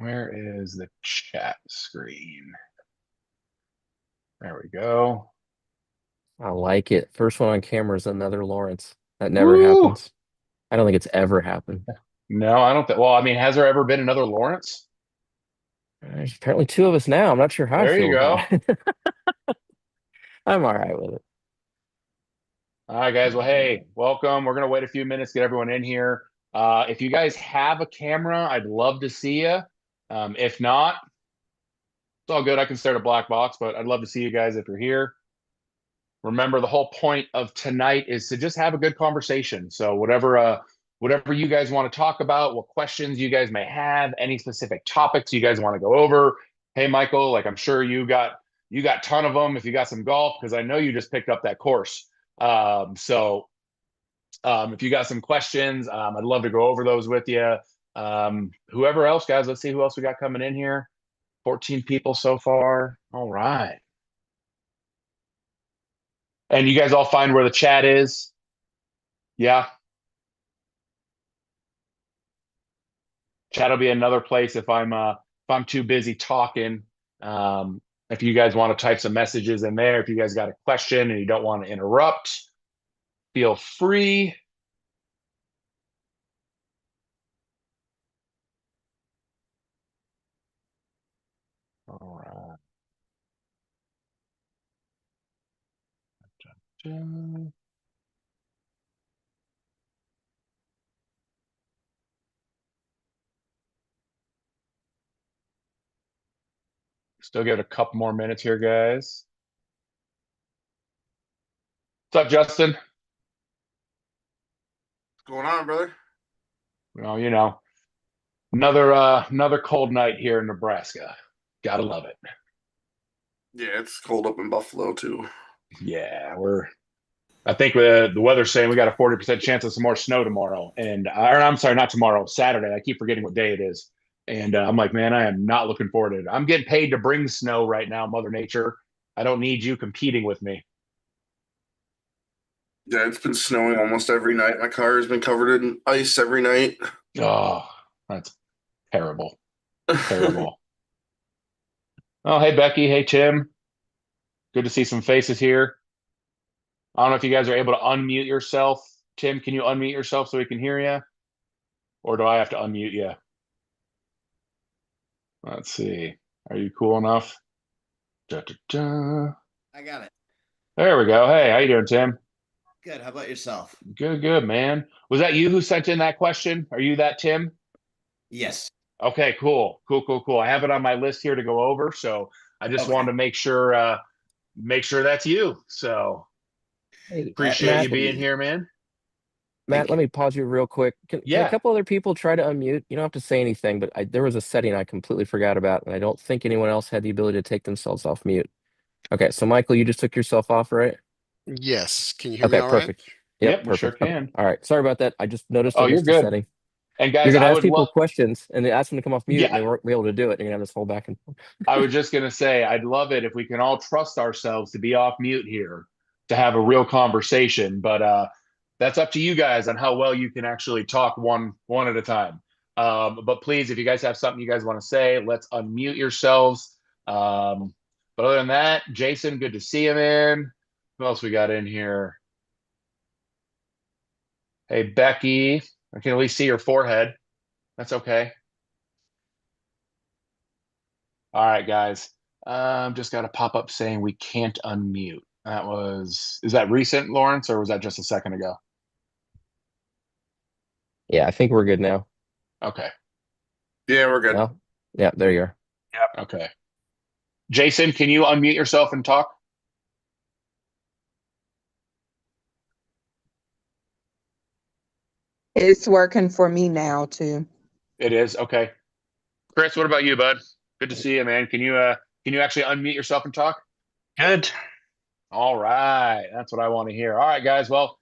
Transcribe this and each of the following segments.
Where is the chat screen? There we go. I like it. First one on camera is another Lawrence. That never Woo! happens. I don't think it's ever happened. No, I don't think. Well, I mean, has there ever been another Lawrence? There's apparently two of us now. I'm not sure how I There you feel about go. it. I'm all right with it. All right, guys. Well, hey, welcome. We're gonna wait a few minutes, get everyone in here. If you guys have a camera, I'd love to see you. If not, it's all good. I can start a black box, but I'd love to see you guys if you're here. Remember, the whole point of tonight is to just have a good conversation. So whatever you guys want to talk about, what questions you guys may have, any specific topics you guys want to go over. Hey, Michael, like I'm sure you got a ton of them if you got some golf, because I know you just picked up that course. If you got some questions, I'd love to go over those with you. Whoever else, guys, let's see who else we got coming in here. 14 people so far. All right. And you guys all find where the chat is? Yeah. Chat will be another place if I'm too busy talking. If you guys want to type some messages in there, if you guys got a question and you don't want to interrupt, feel free. All right. Still give it a couple more minutes here, guys. What's up, Justin? Going on, brother? Well, another cold night here in Nebraska. Gotta love it. Yeah, it's cold up in Buffalo too. Yeah, I think the weather's saying we got a 40% chance of some more snow tomorrow. Or I'm sorry, not tomorrow, Saturday. I keep forgetting what day it is. And I'm like, man, I am not looking forward to it. I'm getting paid to bring snow right now, Mother Nature. I don't need you competing with me. Yeah, it's been snowing almost every night. My car has been covered in ice every night. Oh, that's terrible. Terrible. Oh, hey, Becky. Hey, Tim. Good to see some faces here. I don't know if you guys are able to unmute yourself. Tim, can you unmute yourself so we can hear you? Or do I have to unmute you? Let's see. Are you cool enough? Da, da, da. I got it. There we go. Hey, how you doing, Tim? Good. How about yourself? Good, good, man. Was that you who sent in that question? Are you that Tim? Yes. Okay, cool. Cool, cool, cool. I have it on my list here to go over, so I just Okay. wanted to make sure that's you. So Hey, appreciate you Matt, being here, man. Matt, Thank let you. me pause you real quick. Can a Yeah. couple other people try to unmute? You don't have to say anything, but there was a setting I completely forgot about, and I don't think anyone else had the ability to take themselves off mute. Okay, so Michael, you just took yourself off, right? Yes. Can you hear me Okay, all right? perfect. Yep, Yep, we sure perfect. Okay. can. All right. Sorry about that. I just noticed Oh, I you're missed a good. setting. And You're guys, gonna I ask would people love questions and they ask them to come off mute and yeah, they won't be able to do it. You're gonna have this whole back and forth. I was just gonna say I'd love it if we can all trust ourselves to be off mute here to have a real conversation. But that's up to you guys on how well you can actually talk one at a time. But please, if you guys have something you guys want to say, let's unmute yourselves. But other than that, Jason, good to see you, man. Who else we got in here? Hey, Becky, I can at least see your forehead. That's okay. All right, guys. Just got a pop up saying we can't unmute. Is that recent, Lawrence, or was that just a second ago? Yeah, I think we're good now. Okay. Yeah, we're good. Well, yeah, there you are. Okay. Jason, can you unmute yourself and talk? It's working for me now too. It is. Okay. Chris, what about you, bud? Good to see you, man. Can you actually unmute yourself and talk? Good. All right. That's what I want to hear. All right, guys. Well,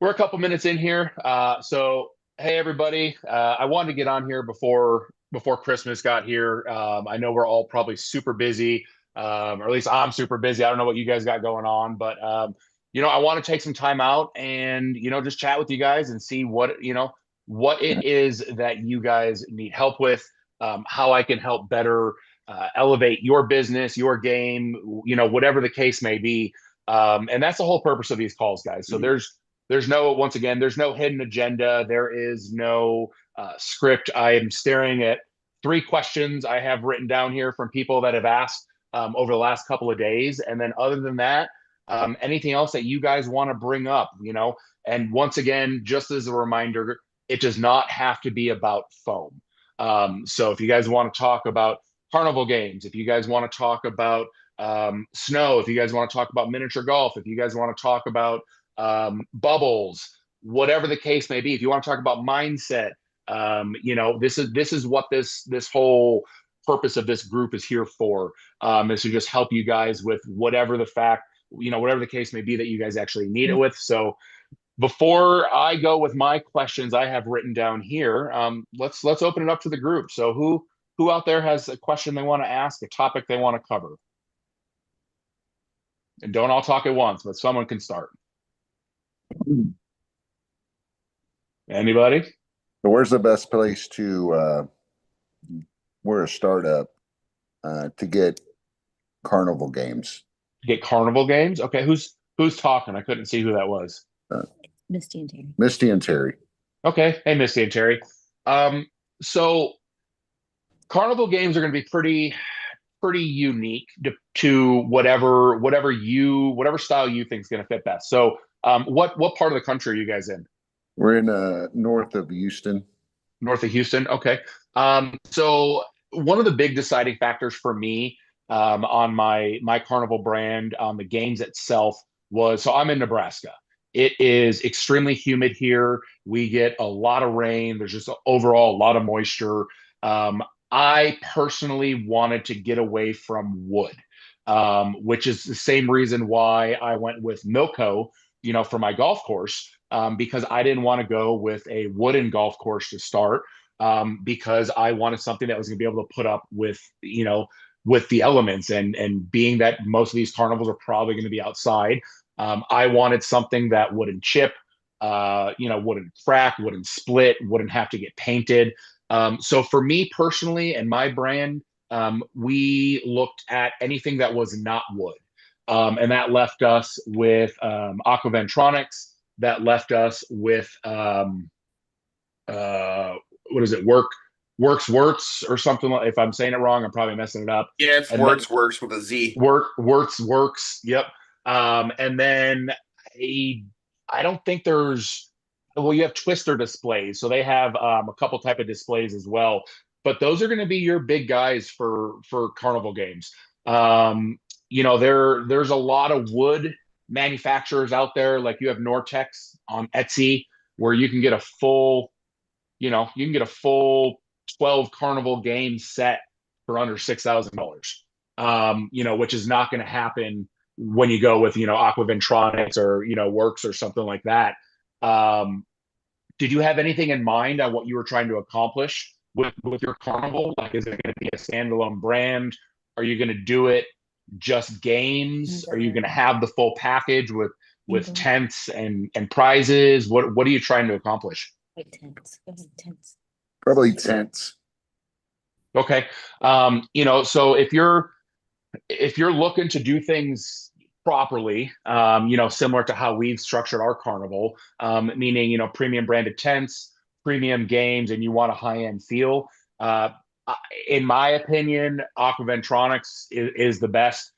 we're a couple minutes in here. So hey everybody. I wanted to get on here before Christmas got here. I know we're all probably super busy, or at least I'm super busy. I don't know what you guys got going on, but I want to take some time out and just chat with you guys and see what it is that you guys need help with. how I can help better elevate your business, your game, whatever the case may be. And that's the whole purpose of these calls, guys. So there's no, once again, there's no hidden agenda. There is no script. I am staring at 3 questions I have written down here from people that have asked over the last couple of days. And then other than that, anything else that you guys want to bring up, and once again, just as a reminder, it does not have to be about foam. So if you guys want to talk about carnival games, if you guys want to talk about snow, if you guys want to talk about miniature golf, if you guys want to talk about bubbles, whatever the case may be, if you want to talk about mindset, this is what this whole purpose of this group is here for, is to just help you guys with whatever the case may be that you guys actually need it with. So before I go with my questions I have written down here, let's open it up to the group. So who out there has a question they want to ask, a topic they want to cover? And don't all talk at once, but someone can start. Anybody? So where's the best place to we're a startup to get carnival games? Get carnival games? Okay, who's talking? I couldn't see who that was. Misty and Terry. Misty and Terry. Okay, hey Misty and Terry. So carnival games are going to be pretty unique to whatever style you think is going to fit best. So what part of the country are you guys in? We're in north of Houston. North of Houston. Okay. So one of the big deciding factors for me on my carnival brand on the games itself was, so I'm in Nebraska. It is extremely humid here. We get a lot of rain. There's just overall a lot of moisture. I personally wanted to get away from wood, which is the same reason why I went with Milko, for my golf course, because I didn't want to go with a wooden golf course to start, because I wanted something that was going to be able to put up with the elements, and being that most of these carnivals are probably going to be outside. I wanted something that wouldn't chip, wouldn't crack, wouldn't split, wouldn't have to get painted. So for me personally and my brand, we looked at anything that was not wood. And that left us with Aquaventronics. That left us with what is it? Works or something. If I'm saying it wrong, I'm probably messing it up. Yeah, it's works with a Z. Works. Yep. And then I don't think there's. Well, you have Twister displays, so they have a couple type of displays as well. But those are going to be your big guys for carnival games. There's a lot of wood manufacturers out there, like you have Nortex on Etsy, where you can get a full 12 carnival game set for under $6,000. Which is not going to happen when you go with Aquaventronics or Works or something like that. Did you have anything in mind on what you were trying to accomplish with your carnival? Like, is it going to be a standalone brand? Are you going to do it just games? Are you going to have the full package with tents and prizes? What are you trying to accomplish? Tents. Go ahead, tents. Probably tents. Okay. So if you're looking to do things properly, similar to how we've structured our carnival, meaning, premium branded tents, premium games, and you want a high-end feel. In my opinion, Aquaventronics is the best.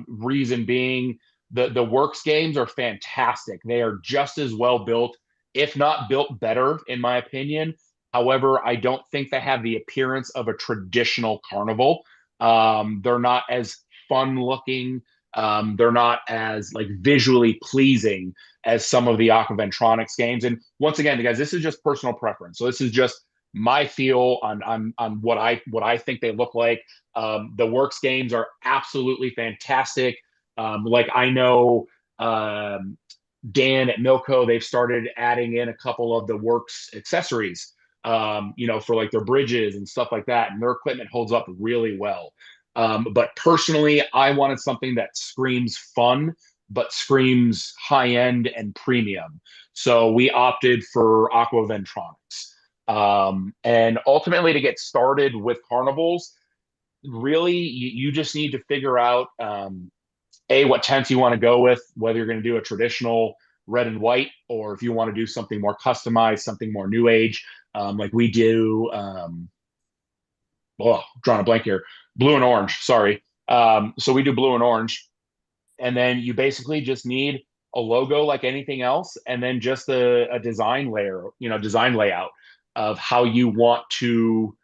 Reason being, the Works games are fantastic. They are just as well built, if not built better, in my opinion. However, I don't think they have the appearance of a traditional carnival. They're not as fun looking. They're not as visually pleasing as some of the Aquaventronics games. And once again, guys, this is just personal preference. So this is just my feel on what I think they look like. The Works games are absolutely fantastic. I know Dan at Milko, they've started adding in a couple of the Works accessories, for their bridges and stuff like that, and their equipment holds up really well. But personally, I wanted something that screams fun, but screams high end and premium. So we opted for Aquaventronics. And ultimately, to get started with carnivals, really, you just need to figure out what tents you want to go with, whether you're going to do a traditional red and white, or if you want to do something more customized, something more new age, like we do. Drawing a blank here. Blue and orange. Sorry. So we do blue and orange, and then you basically just need a logo like anything else, and then just a design layer, design layout of how you want your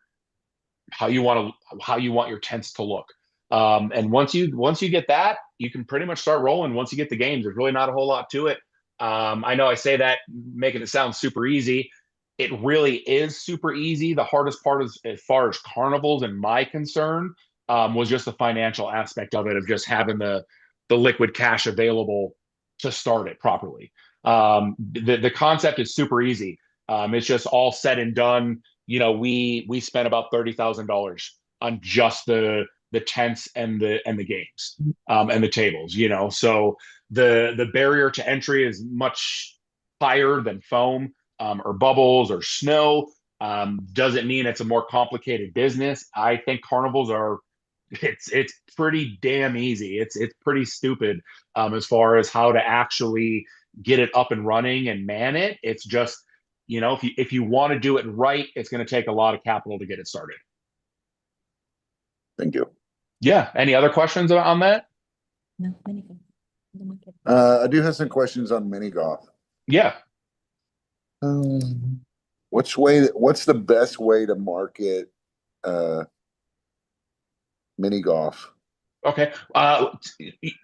tents to look. And once you get that, you can pretty much start rolling. Once you get the games, there's really not a whole lot to it. I know I say that making it sound super easy. It really is super easy. The hardest part is, as far as carnivals and my concern, was just the financial aspect of it, of just having the liquid cash available to start it properly. The concept is super easy. It's just all said and done. We spent about $30,000 on just the tents and the games, and the tables. So the barrier to entry is much higher than foam, or bubbles or snow. Doesn't mean it's a more complicated business. I think carnivals it's pretty damn easy. It's pretty stupid, as far as how to actually get it up and running and man it. It's just, if you want to do it right, it's going to take a lot of capital to get it started. Thank you. Yeah. Any other questions on that? No, mini golf. The market. I do have some questions on mini golf. Yeah. What's the best way to market mini golf? Okay.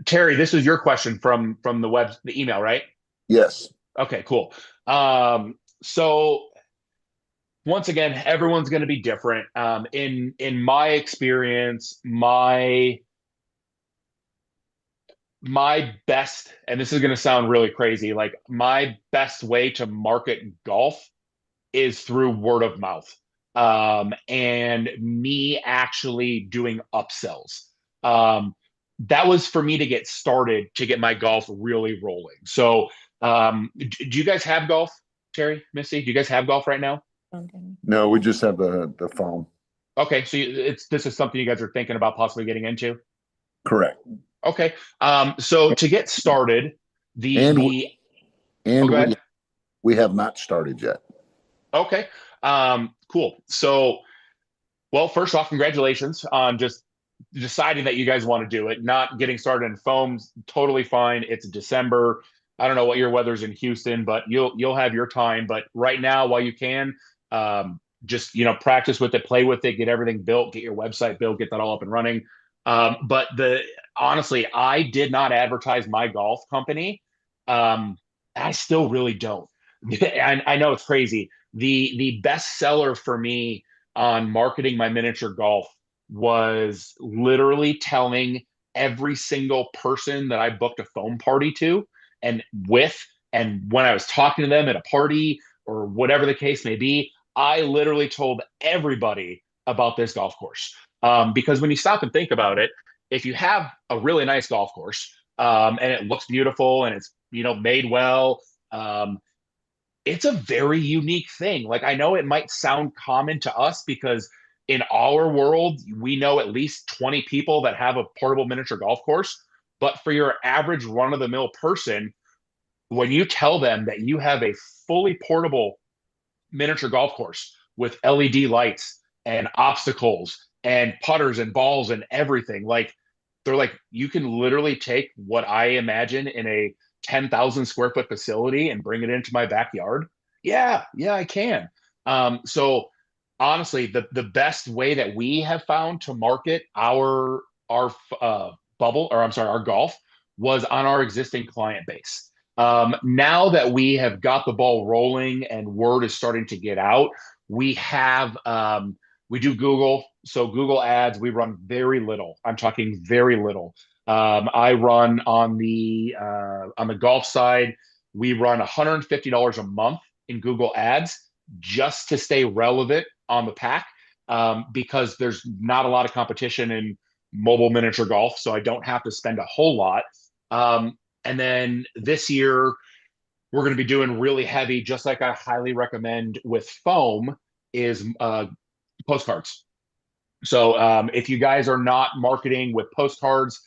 Terry, this is your question from the email, right? Yes. Okay, cool. So once again, everyone's going to be different. In my experience, my best, and this is going to sound really crazy, like my best way to market golf is through word of mouth, and me actually doing upsells. That was for me to get started, to get my golf really rolling. So, do you guys have golf, Terry, Missy? Do you guys have golf right now? No, we just have the phone. Okay, so this is something you guys are thinking about possibly getting into? Correct. Okay. So to get started, And go ahead. we have not started yet. Okay. Cool. So, well, first off, congratulations on just deciding that you guys want to do it. Not getting started in foams, totally fine. It's December. I don't know what your weather's in Houston, but you'll have your time. But right now, while you can, just practice with it, play with it, get everything built, get your website built, get that all up and running. But honestly, I did not advertise my golf company. I still really don't. I know it's crazy. The best seller for me on marketing my miniature golf was literally telling every single person that I booked a foam party to and when I was talking to them at a party or whatever the case may be, I literally told everybody about this golf course. Because when you stop and think about it, if you have a really nice golf course, and it looks beautiful and it's made well, it's a very unique thing. Like, I know it might sound common to us because in our world, we know at least 20 people that have a portable miniature golf course. But for your average run-of-the-mill person, when you tell them that you have a fully portable miniature golf course with LED lights and obstacles and putters and balls and everything, like, they're like, you can literally take what I imagine in a 10,000 square foot facility and bring it into my backyard. Yeah, I can. So honestly, the best way that we have found to market our bubble, or I'm sorry, our golf, was on our existing client base. Now that we have got the ball rolling and word is starting to get out, we do Google. So Google ads, we run very little. I'm talking very little. I run on the golf side, we run $150 a month in Google ads just to stay relevant on the pack, because there's not a lot of competition in mobile miniature golf, so I don't have to spend a whole lot. And then this year, we're going to be doing really heavy, just like I highly recommend with foam, is postcards. So if you guys are not marketing with postcards,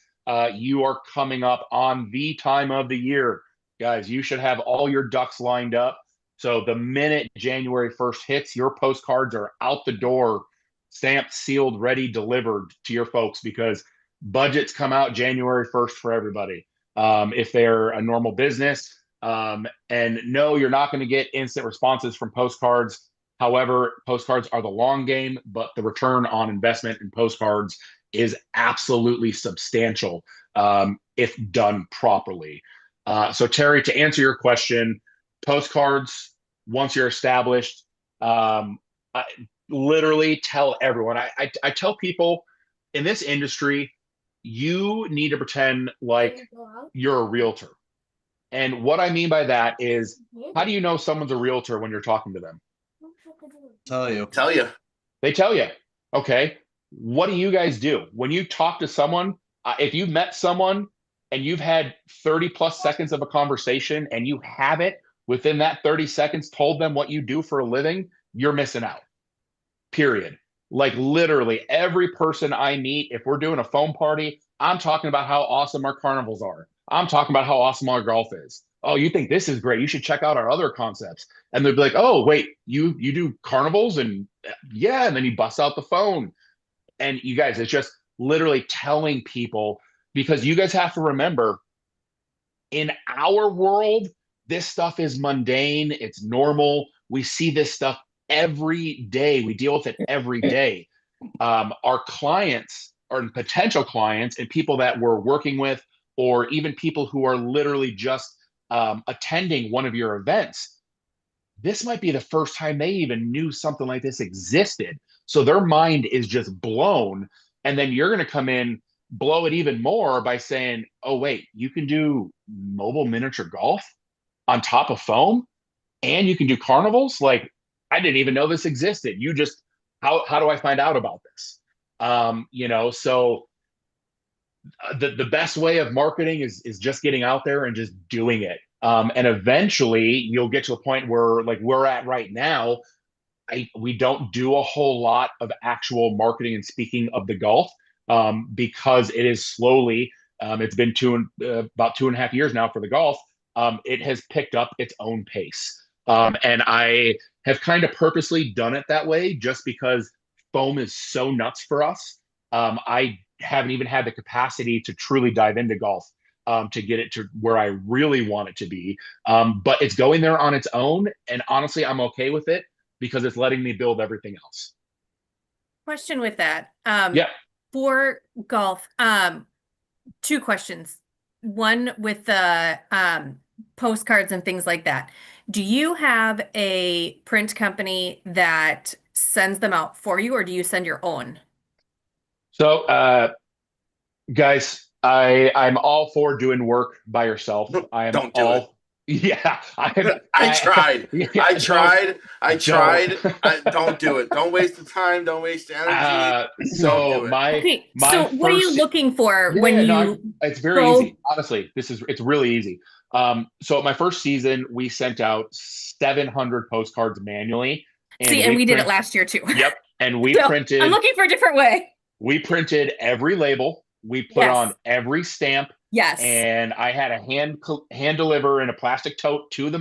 you are coming up on the time of the year. Guys, you should have all your ducks lined up. So the minute January 1st hits, your postcards are out the door, stamped, sealed, ready, delivered to your folks, because budgets come out January 1st for everybody. If they're a normal business. And no, you're not going to get instant responses from postcards. However, postcards are the long game, but the return on investment in postcards is absolutely substantial if done properly. So Terry, to answer your question, postcards, once you're established, I literally tell everyone, I tell people in this industry, you need to pretend like you're a realtor. And what I mean by that is, how do you know someone's a realtor when you're talking to them? Tell you. Tell you. They tell you. Okay. What do you guys do when you talk to someone? If you've met someone and you've had 30 plus seconds of a conversation and you haven't within that 30 seconds told them what you do for a living, you're missing out. Period. Like literally every person I meet, if we're doing a phone party, I'm talking about how awesome our carnivals are. I'm talking about how awesome our golf is. Oh, you think this is great? You should check out our other concepts. And they'd be like, oh, wait, you do carnivals? And yeah, and then you bust out the phone. And you guys, it's just literally telling people, because you guys have to remember, in our world, this stuff is mundane. It's normal. We see this stuff every day. We deal with it every day. Our clients or potential clients and people that we're working with, or even people who are literally just attending one of your events, this might be the first time they even knew something like this existed. So their mind is just blown. And then you're going to come in, blow it even more by saying, oh, wait, you can do mobile miniature golf on top of foam, and you can do carnivals? Like, I didn't even know this existed. You just, how do I find out about this? So the best way of marketing is just getting out there and just doing it. And eventually you'll get to a point where, like we're at right now, we don't do a whole lot of actual marketing and speaking of the golf because it is slowly, it's been about 2.5 years now for the golf. It has picked up its own pace. And I have kind of purposely done it that way just because foam is so nuts for us. I haven't even had the capacity to truly dive into golf to get it to where I really want it to be. But it's going there on its own. And honestly, I'm okay with it because it's letting me build everything else. Question with that. Yeah. For golf, 2 questions. One with the postcards and things like that. Do you have a print company that sends them out for you, or do you send your own? So, guys, I'm all for doing work by yourself. I am Don't do all. it. Yeah, I tried. I tried. Don't do it. Don't waste the time. Don't waste the energy. So do it. my Okay, my so what are you first- looking for Yeah, when no, you it's very go- easy. Honestly, it's really easy. So my first season, we sent out 700 postcards manually. and we did it last year too. Yep, and we So, printed. I'm looking for a different way. We printed every label. We put Yes. on every stamp. Yes. And I had a hand deliver in a plastic tote to the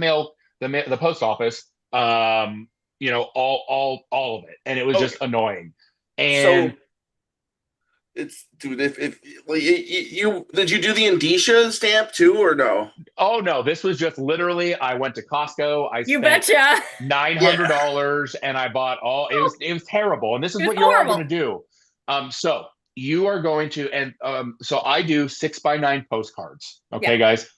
post office. All of it, and it was just annoying. And So it's, dude, if like, you did you do the Indicia stamp too or no? oh no, this was just literally, I went to Costco. I You spent betcha. $900 and I bought all. It was terrible. And this is It was what you're all horrible. going to do. So you are going to, and so I do 6x9 postcards. Okay, guys.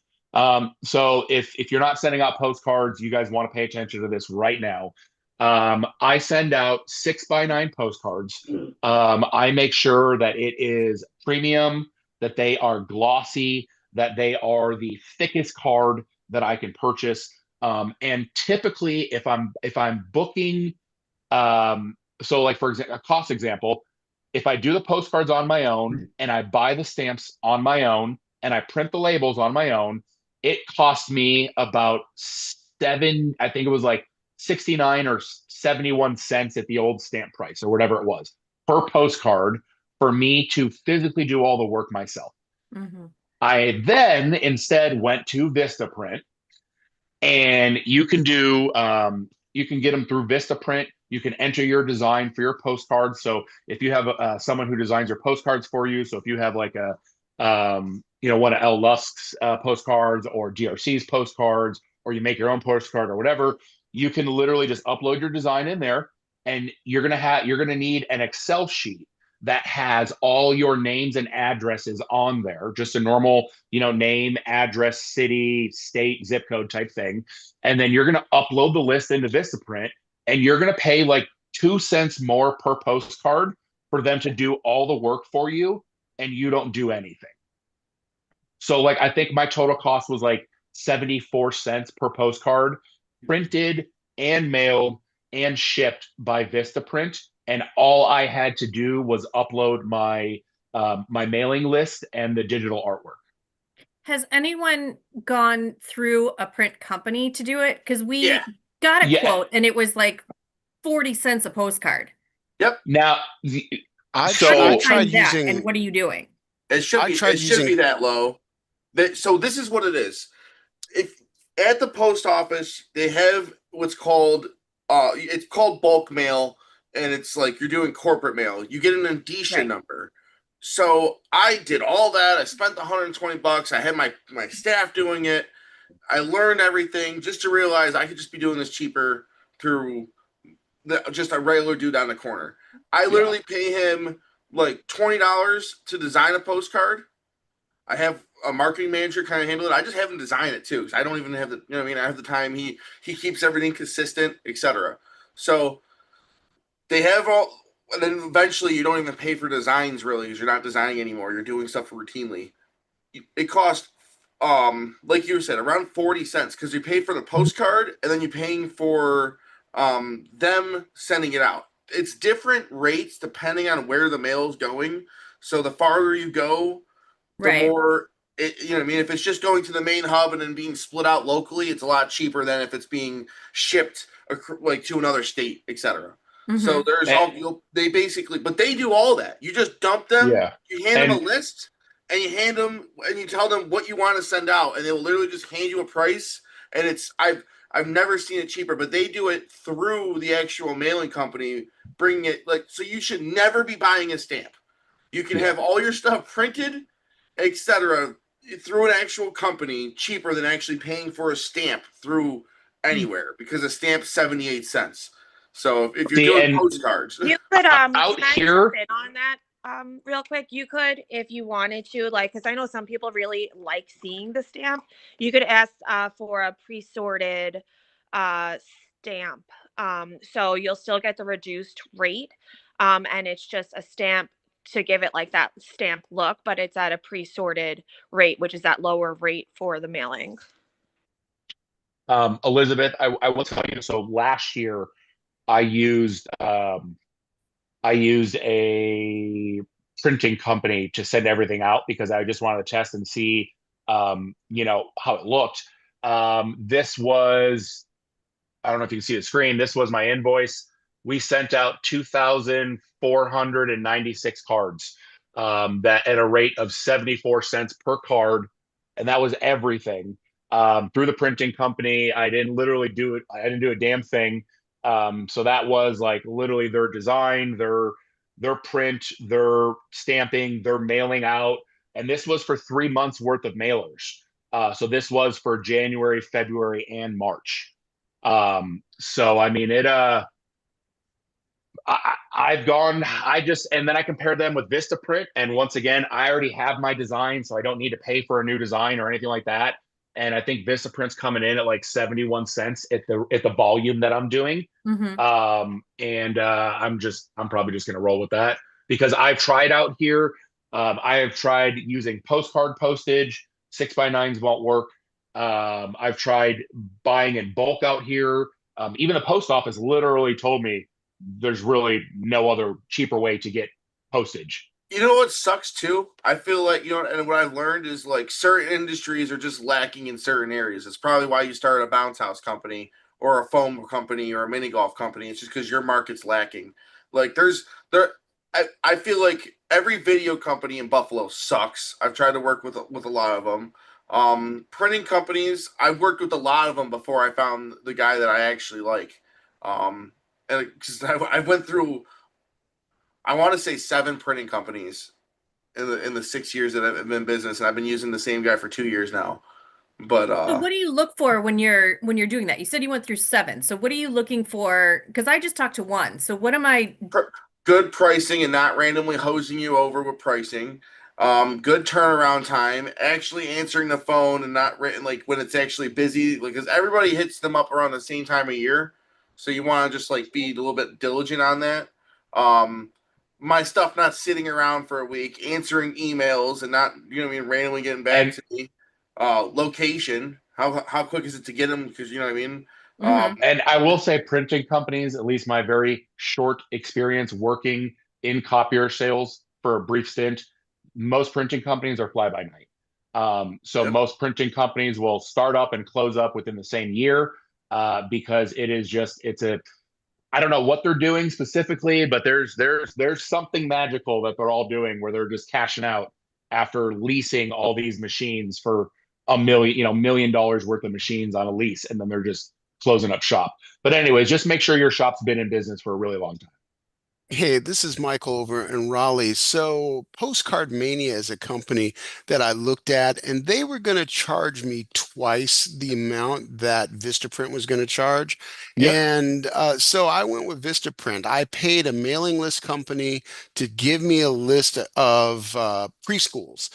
So if you're not sending out postcards, you guys want to pay attention to this right now. I send out 6x9 postcards. I make sure that it is premium, that they are glossy, that they are the thickest card that I can purchase. And typically, if I'm booking, so like for example, a cost example, if I do the postcards on my own and I buy the stamps on my own and I print the labels on my own, it costs me about I think it was like $69 or 71 cents at the old stamp price or whatever it was per postcard for me to physically do all the work myself. Mhm. I then instead went to Vistaprint, and you can get them through Vistaprint. You can enter your design for your postcards. So if you have someone who designs your postcards for you, so if you have like a one of L. Lusk's postcards or GRC's postcards, or you make your own postcard or whatever, you can literally just upload your design in there, and you're gonna need an Excel sheet that has all your names and addresses on there, just a normal, name, address, city, state, zip code type thing. And then you're going to upload the list into Vistaprint, and you're going to pay like 2 cents more per postcard for them to do all the work for you, and you don't do anything. So like, I think my total cost was like 74 cents per postcard, printed and mailed and shipped by Vistaprint. And all I had to do was upload my mailing list and the digital artwork. Has anyone gone through a print company to do it? Because we Yeah. got a Yeah. quote and it was like 40 cents a postcard. Now, I So- tried, I Times tried that, using. and what are you doing? It should I be. tried It should be using- that low. So this is what it is. If at the post office they have what's called it's called bulk mail, and it's like you're doing corporate mail. You get an indicia Right. number. So I did all that. I spent the $120. I had my staff doing it. I learned everything just to realize I could just be doing this cheaper through just a regular dude on the corner. I literally pay him like $20 to design a postcard. I have a marketing manager kind of handle it. I just have him design it too, because I don't even have the, you know what I mean? I have the time. He keeps everything consistent, etc. So they have all, and then eventually you don't even pay for designs really, because you're not designing anymore. You're doing stuff routinely. It costs, like you said, around 40 cents, because you pay for the postcard and then you're paying for them sending it out. It's different rates depending on where the mail is going. So the farther you go, the Right. more it, you know what I mean? If it's just going to the main hub and then being split out locally, it's a lot cheaper than if it's being shipped like to another state, etc. So Mhm. there's And- they basically, but they do all that. You just dump them, Yeah. you hand them And- a list, and you hand them and you tell them what you want to send out, and they will literally just hand you a price. And it's I've never seen it cheaper, but they do it through the actual mailing company, bringing it like, so you should never be buying a stamp. You can Yeah. have all your stuff printed, etc., through an actual company cheaper than actually paying for a stamp through anywhere, because a stamp's 78 cents. So if you're See, doing and- postcards, You could Out can I here- jump in on that real quick? You could, if you wanted to, like, because I know some people really like seeing the stamp. You could ask for a pre-sorted stamp. So you'll still get the reduced rate, and it's just a stamp to give it like that stamp look, but it's at a pre-sorted rate, which is that lower rate for the mailing. Elizabeth, I will tell you. So last year, I used a printing company to send everything out because I just wanted to test and see, how it looked. This was, I don't know if you can see the screen. This was my invoice. We sent out 2,496 cards, that at a rate of 74 cents per card, and that was everything. Through the printing company, I didn't literally do it. I didn't do a damn thing. So that was like literally their design, their print, their stamping, their mailing out. And this was for 3 months worth of mailers. So this was for January, February, and March. So I mean, and then I compared them with Vistaprint. And once again, I already have my design, so I don't need to pay for a new design or anything like that. And I think Vistaprint's coming in at like 71 cents at the volume that I'm doing. Mhm. I'm probably just going to roll with that because I've tried out here. I have tried using postcard postage. 6x9s won't work. I've tried buying in bulk out here. Even the post office literally told me there's really no other cheaper way to get postage. you know what sucks too? I feel like, and what I've learned is like certain industries are just lacking in certain areas. It's probably why you started a bounce house company or a foam company or a mini golf company. It's just because your market's lacking. Like I feel like every video company in Buffalo sucks. I've tried to work with a lot of them. Printing companies, I've worked with a lot of them before I found the guy that I actually like. And because I went through, I want to say 7 printing companies in the 6 years that I've been in business, and I've been using the same guy for 2 years now. But So what do you look for when you're doing that? You said you went through 7. So what are you looking for? Because I just talked to 1. So what am I? Good pricing and not randomly hosing you over with pricing. Good turnaround time, actually answering the phone and not written like when it's actually busy, because everybody hits them up around the same time of year. So you want to just like be a little bit diligent on that. My stuff not sitting around for a week, answering emails and not, randomly getting back to me. Location, how quick is it to get them? Because you know what I mean. And I will say printing companies, at least my very short experience working in copier sales for a brief stint, most printing companies are fly by night. So most printing companies will start up and close up within the same year because I don't know what they're doing specifically, but there's something magical that they're all doing where they're just cashing out after leasing all these machines for $1 million worth of machines on a lease, and then they're just closing up shop. But anyways, just make sure your shop's been in business for a really long time. Hey, this is Michael over in Raleigh. So Postcard Mania is a company that I looked at, and they were going to charge me twice the amount that Vistaprint was going to charge. Yep. And so I went with Vistaprint. I paid a mailing list company to give me a list of preschools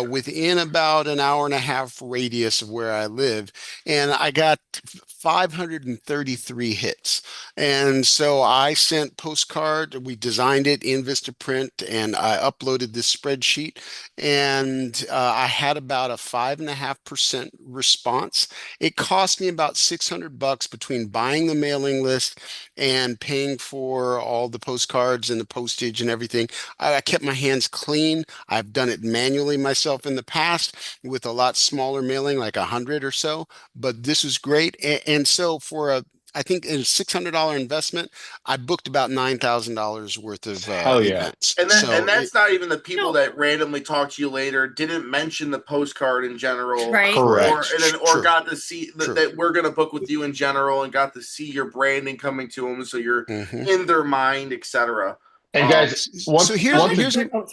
within about an hour and a half radius of where I live. And I got 533 hits. And so I sent Postcard. We designed it in Vistaprint, and I uploaded this spreadsheet, and I had about a 5.5% response. It cost me about $600 between buying the mailing list and paying for all the postcards and the postage and everything. I kept my hands clean. I've done it manually myself in the past with a lot smaller mailing, like 100 or so, but this was great. And so for I think in a $600 investment, I booked about $9,000 worth of Hell yeah. events. And that's not even the people No. that randomly talk to you later, didn't mention the postcard in general, Right. Correct. or True. got to see True. that we're going to book with you in general, and got to see your branding coming to them, so you're Mhm. in their mind, etc. And guys, So here's Oh, sorry. Go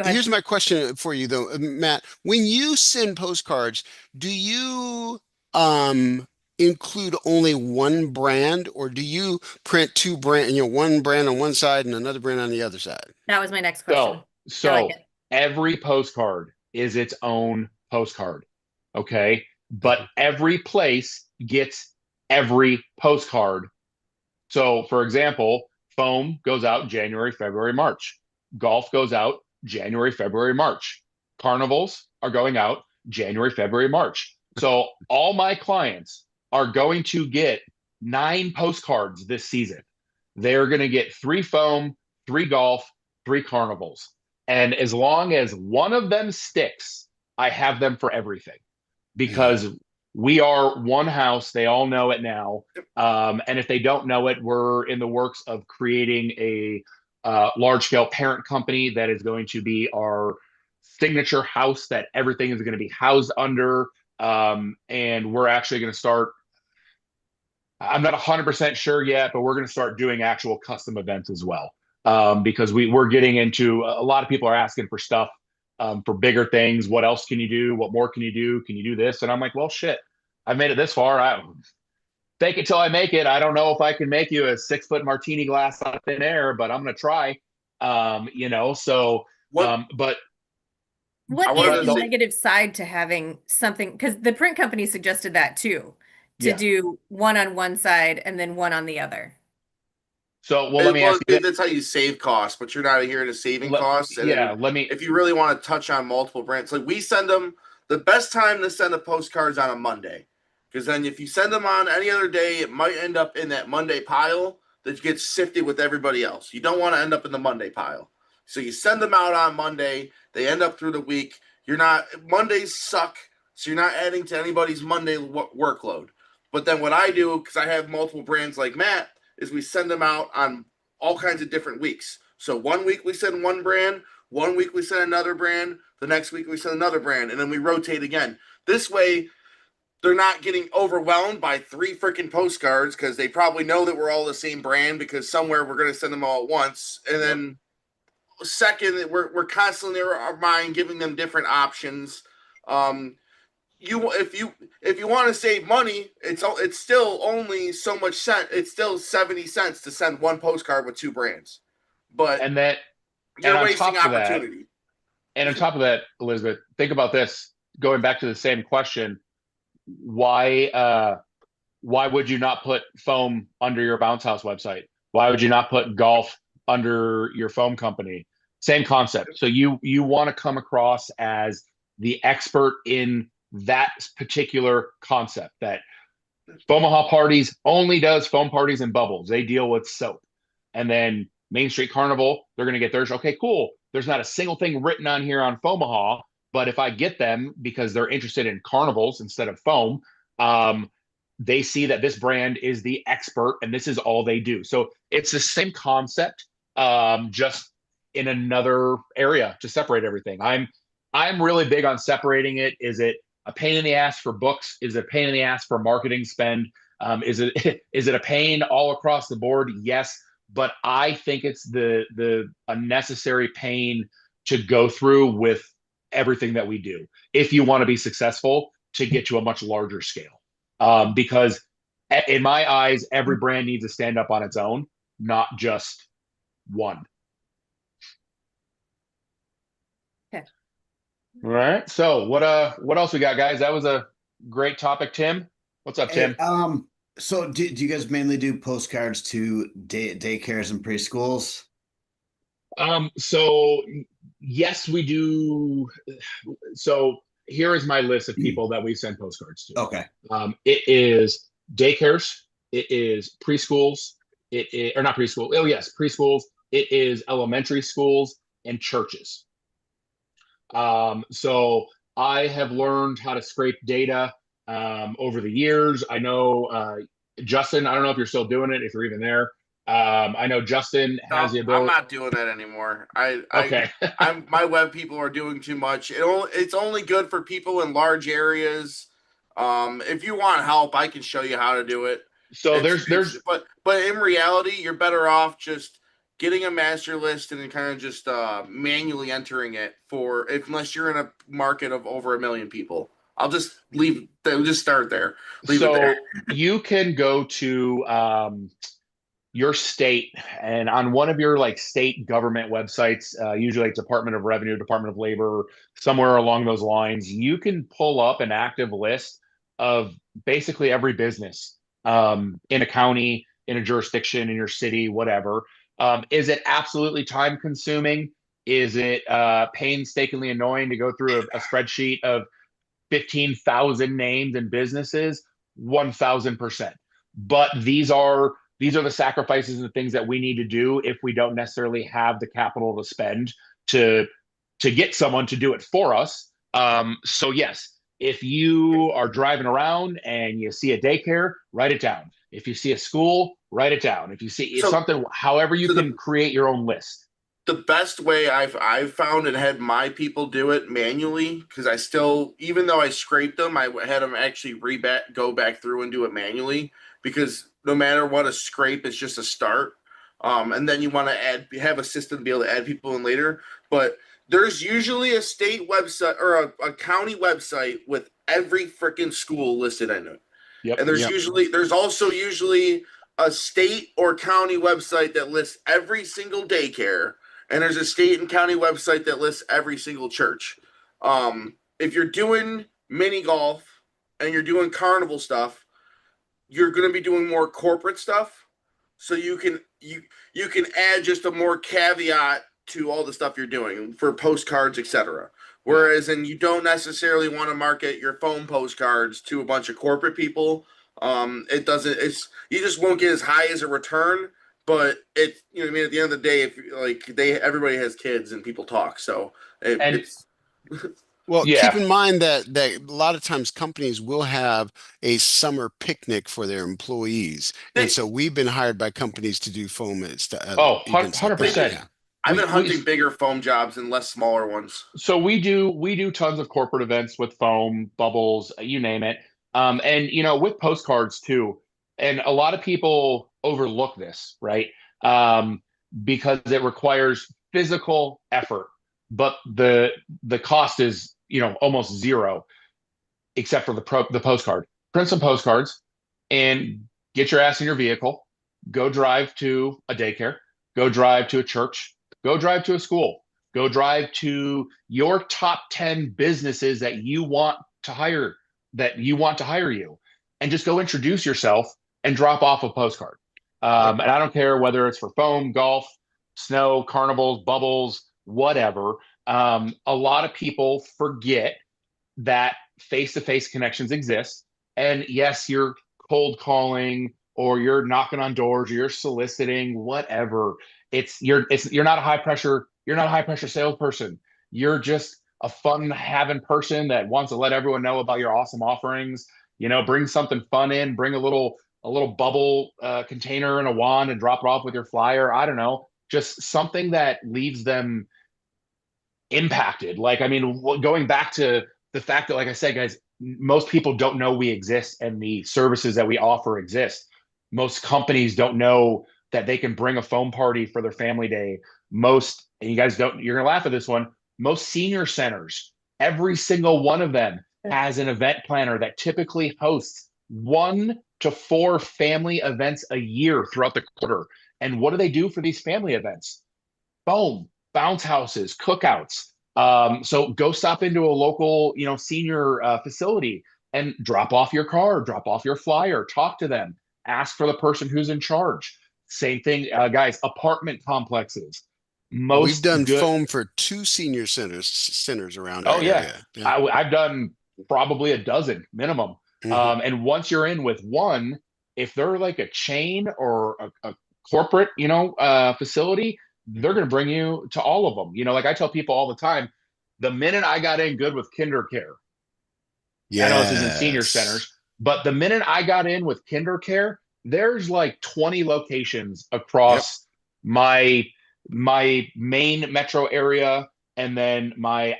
ahead. here's my question for you though, Matt. When you send postcards, do you include only one brand, or do you print two brand, one brand on one side and another brand on the other side? That was my next question. So I like it. every postcard is its own postcard. Okay. But every place gets every postcard. So for example, foam goes out January, February, March. Golf goes out January, February, March. Carnivals are going out January, February, March. So all my clients are going to get 9 postcards this season. They're going to get 3 foam, 3 golf, 3 carnivals. And as long as one of them sticks, I have them for everything, because we are one house. They all know it now. And if they don't know it, we're in the works of creating a large scale parent company that is going to be our signature house that everything is going to be housed under. And we're actually going to start, I'm not 100% sure yet, but we're going to start doing actual custom events as well. Because we're getting into, a lot of people are asking for stuff for bigger things. What else can you do? What more can you do? Can you do this? And I'm like, well, shit, I've made it this far. I fake it till I make it. I don't know if I can make you a 6-foot martini glass out of thin air, but I'm going to try. But What wanted is to the say- negative side to having something? Because the print company suggested that too, to Yeah. do one on one side and then one on the other. so, well, let me ask you. That's how you save costs, but you're not here to saving costs. And Yeah, if you really want to touch on multiple brands, like we send them, the best time to send a postcard's on a Monday, because then if you send them on any other day, it might end up in that Monday pile that gets sifted with everybody else. You don't want to end up in the Monday pile, so you send them out on Monday. They end up through the week. Mondays suck, so you're not adding to anybody's Monday workload. But then what I do, because I have multiple brands like Matt, is we send them out on all kinds of different weeks. So 1 week we send one brand, 1 week we send another brand, the next week we send another brand, and then we rotate again. This way, they're not getting overwhelmed by 3 freaking postcards because they probably know that we're all the same brand because somewhere we're going to send them all at once. And then second, we're constantly in our mind giving them different options. If you want to save money, it's still only so much cent. It's still 70 cents to send one postcard with 2 brands, but you're wasting opportunity. And on top of that, Elizabeth, think about this. Going back to the same question, why would you not put foam under your bounce house website? Why would you not put golf under your foam company? Same concept. So you want to come across as the expert in that particular concept. That Foamaha Parties only does foam parties and bubbles. They deal with soap. And then Main Street Carnival, they're going to get theirs. Okay, cool. There's not a single thing written on here on Foamaha, but if I get them because they're interested in carnivals instead of foam, they see that this brand is the expert and this is all they do. So it's the same concept, just in another area to separate everything. I'm really big on separating it. Is it a pain in the ass for books? Is it a pain in the ass for marketing spend? Is it a pain all across the board? Yes, but I think it's a necessary pain to go through with everything that we do if you want to be successful to get to a much larger scale. Because in my eyes, every brand needs to stand up on its own, not just one. Okay. All right. So what else we got, guys? That was a great topic. Tim, what's up, Tim? So do you guys mainly do postcards to daycares and preschools? So yes, we do. So here is my list of people that we send postcards to. Okay. It is daycares. It is preschools. It is, or not preschool. Oh yes, preschools. It is elementary schools and churches. So I have learned how to scrape data over the years. I know Justin, I don't know if you're still doing it, if you're even there. I know Justin has the ability. I'm not doing that anymore. Okay. My web people are doing too much. It's only good for people in large areas. If you want help, I can show you how to do it. So but in reality, you're better off just getting a master list and then kind of just manually entering it unless you're in a market of over 1 million people. I'll just just start there. Leave it there. You can go to your state, and on one of your like state government websites, usually like Department of Revenue, Department of Labor, somewhere along those lines, you can pull up an active list of basically every business in a county, in a jurisdiction, in your city, whatever. Is it absolutely time consuming? Is it painstakingly annoying to go through a spreadsheet of 15,000 names and businesses? 1,000%. But these are the sacrifices and the things that we need to do if we don't necessarily have the capital to spend to get someone to do it for us. So yes, if you are driving around and you see a daycare, write it down. If you see a school, write it down. If you see something, however you can create your own list. The best way I've found and had my people do it manually, because I still, even though I scraped them, I had them actually go back through and do it manually, because no matter what, a scrape is just a start. And then you want to have a system to be able to add people in later. But there's usually a state website or a county website with every freaking school listed in it. Yep, and there's also usually a state or county website that lists every single daycare. And there's a state and county website that lists every single church. If you're doing mini golf and you're doing carnival stuff, you're going to be doing more corporate stuff. So you can add just a more caveat to all the stuff you're doing for postcards, etc. Whereas, and you don't necessarily want to market your phone postcards to a bunch of corporate people. You just won't get as high as a return. But at the end of the day, if everybody has kids and people talk, so it's Well, keep Yeah. in mind that a lot of times companies will have a summer picnic for their employees, and They, so we've been hired by companies to do Oh, events like that. 100%. Yeah. I've been We hunting bigger foam jobs and less smaller ones. so we do tons of corporate events with foam, bubbles, you name it. And with postcards too. And a lot of people overlook this, right? Um, because it requires physical effort, but the cost is, almost zero, except for the postcard. Print some postcards and get your ass in your vehicle. Go drive to a daycare. Go drive to a church. Go drive to a school. Go drive to your top 10 businesses that you want to hire, you, and just go introduce yourself and drop off a postcard. Yep. And I don't care whether it's for foam, golf, snow, carnivals, bubbles, whatever. A lot of people forget that face-to-face connections exist. And yes, you're cold calling or you're knocking on doors or you're soliciting, whatever. You're not a high pressure salesperson. You're just a fun having person that wants to let everyone know about your awesome offerings. Bring something fun in, bring a little bubble container and a wand and drop it off with your flyer. I don't know, just something that leaves them impacted. Like, I mean, going back to the fact that, like I said, guys, most people don't know we exist and the services that we offer exist. Most companies don't know that they can bring a foam party for their family day. And you guys don't, you're going to laugh at this one. Most senior centers, every single one of them has an event planner that typically hosts 1 to 4 family events a year throughout the quarter. And what do they do for these family events? Foam, bounce houses, cookouts. So go stop into a local, senior facility and drop off your card, drop off your flyer, talk to them, ask for the person who's in charge. Same thing, guys, apartment complexes. We've done Good. foam for 2 senior centers around Oh, our yeah. area. Yeah. I've done probably a dozen minimum. Mhm. And once you're in with one, if they're like a chain or a corporate, facility, they're going to bring you to all of them. Like I tell people all the time, the minute I got in good with KinderCare, I know this isn't senior Yes. centers, but the minute I got in with KinderCare, there's like 20 locations across my main metro area and then my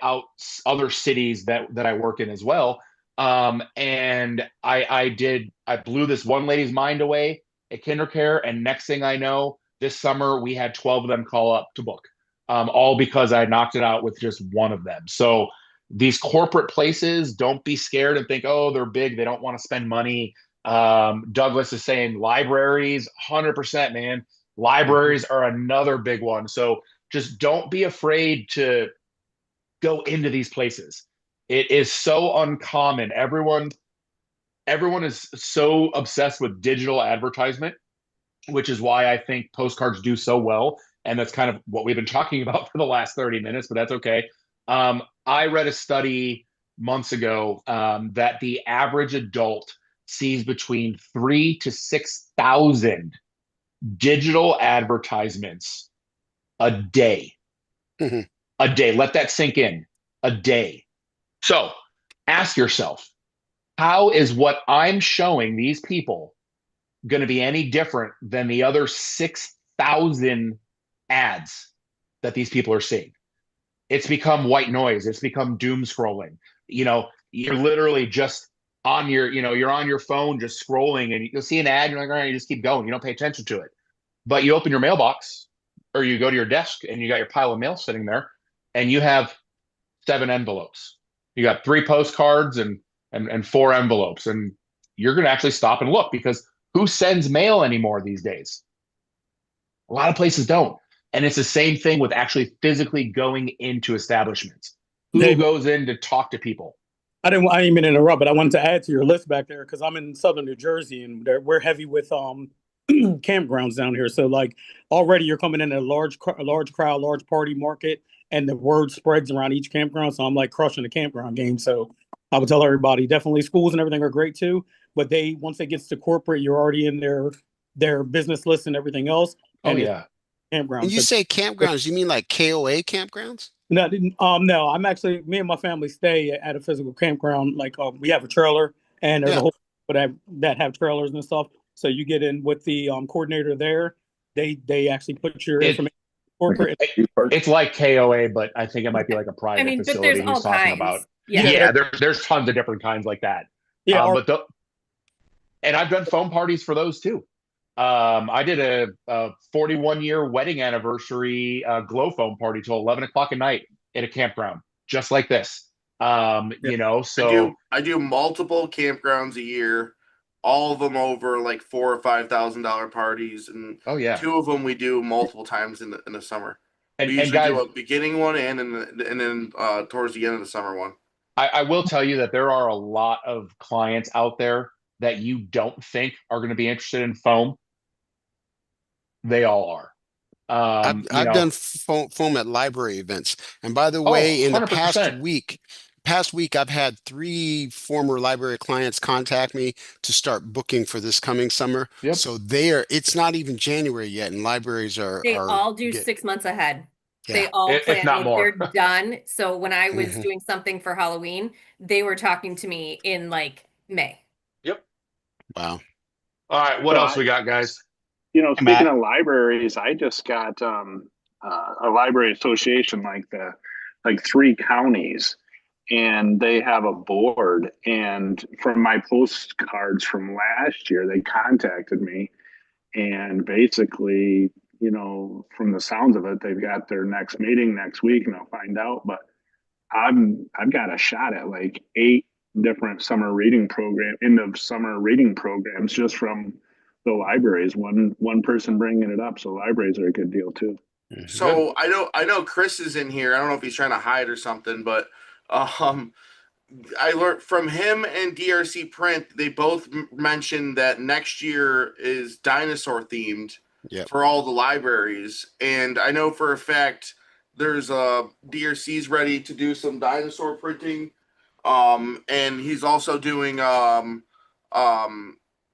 other cities that I work in as well. And I blew this one lady's mind away at KinderCare, and next thing I know, this summer we had 12 of them call up to book, all because I knocked it out with just one of them. So these corporate places, don't be scared and think, oh, they're big, they don't want to spend money. Douglas is saying libraries, 100%, man. Libraries are another big one. So just don't be afraid to go into these places. It is so uncommon. Everyone is so obsessed with digital advertisement, which is why I think postcards do so well. And that's kind of what we've been talking about for the last 30 minutes, but that's okay. I read a study months ago that the average adult sees between 3,000 to 6,000 digital advertisements a day. Mhm. A day. Let that sink in. A day. So ask yourself, how is what I'm showing these people going to be any different than the other 6,000 ads that these people are seeing? It's become white noise. It's become doom scrolling. You're literally just on you're on your phone just scrolling, and you'll see an ad, you're like, all right, you just keep going. You don't pay attention to it. But you open your mailbox or you go to your desk and you got your pile of mail sitting there and you have 7 envelopes. You got 3 postcards and 4 envelopes, and you're going to actually stop and look, because who sends mail anymore these days? A lot of places don't. And it's the same thing with actually physically going into establishments. Who Hey, goes in to talk to people? I didn't mean to interrupt, but I wanted to add to your list back there because I'm in southern New Jersey and we're heavy with campgrounds down here. So like already you're coming in a large crowd, large party market, and the word spreads around each campground. So I'm like crushing the campground game. So I would tell everybody, definitely schools and everything are great too, but once it gets to corporate, you're already in their business list and everything else. Oh, And yeah. campgrounds. When you say campgrounds, you mean like KOA campgrounds? No, no, I'm actually, me and my family stay at a physical campground. Like, we have a trailer, and there's Yeah. a whole that have trailers and stuff. So you get in with the coordinator there. They actually put your It- information corporate. It's like KOA, but I think it might be like a I private mean, but facility there's all he's talking kinds. about. Yeah. Yeah, there's tons of different kinds like that. Yeah, And I've done foam parties for those too. I did a 41-year wedding anniversary glow foam party till 11 o'clock at night at a campground, just like this. You know, so I do multiple campgrounds a year, all of them over like $4,000 or $5,000 parties, and oh yeah, two of them we do multiple times in the summer. and We usually guys, do a beginning one and then towards the end of the summer one. I will tell you that there are a lot of clients out there that you don't think are going to be interested in foam. They all are. I've done foam at library events. And by the way, in the 100%. past week, I've had 3 former library clients contact me to start booking for this coming summer. Yep. So it's not even January yet, and libraries They all do 6 months ahead. Yeah. They all If plan, not like, more. they're done. So when I was Mhm. doing something for Halloween, they were talking to me in like May. Wow. All right, what else we got, guys? You know, Hey, speaking Matt. of libraries, I just got a library association like 3 counties, and they have a board. And from my postcards from last year, they contacted me, and basically, you know, from the sounds of it, they've got their next meeting next week, and I'll find out. But I've got a shot at like 8 different end of summer reading programs just from the libraries. One person bringing it up, so libraries are a good deal too. So I know Chris is in here. I don't know if he's trying to hide or something, but I learned from him and DRC Print. They both mentioned that next year is dinosaur themed for all the libraries, and I know for a fact there's DRC's ready to do some dinosaur printing, and he's also doing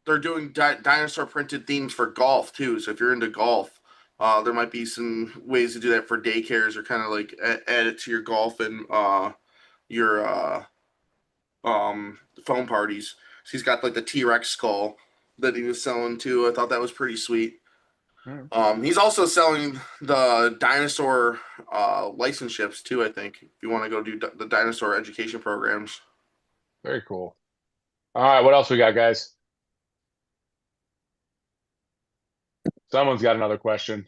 they're doing dinosaur printed themes for golf too. So if you're into golf, there might be some ways to do that for daycares, or kind of like add it to your golf and your phone parties. So he's got like the T-Rex skull that he was selling too. I thought that was pretty sweet. He's also selling the dinosaur license ships too, I think, if you want to go do the dinosaur education programs. Very cool. All right, what else we got, guys? Someone's got another question.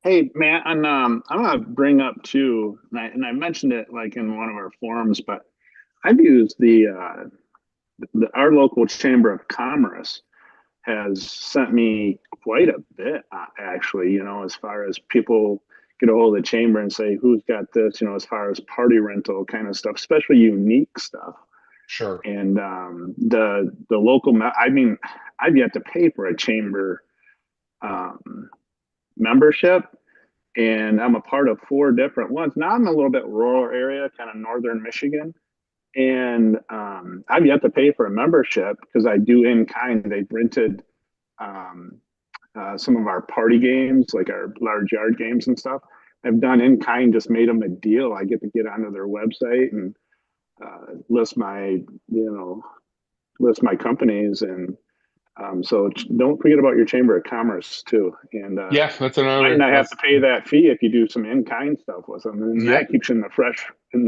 Hey, Matt, and I'm gonna bring up too, and I mentioned it like in one of our forums, but I've used our local Chamber of Commerce has sent me quite a bit, actually, you know, as far as people get a hold of the chamber and say, who's got this, you know, as far as party rental kind of stuff, especially unique stuff. Sure. And the local, I mean, I've yet to pay for a chamber membership, and I'm a part of 4 different ones. Now I'm in a little bit rural area, kind of northern Michigan. And I've yet to pay for a membership because I do in kind. They've rented some of our party games, like our large yard games and stuff. I've done in kind, just made them a deal. I get to get onto their website and list my companies, and so don't forget about your Chamber of Commerce too. And yeah, that's another. You might not have to pay that fee if you do some in kind stuff with them, and that keeps you in the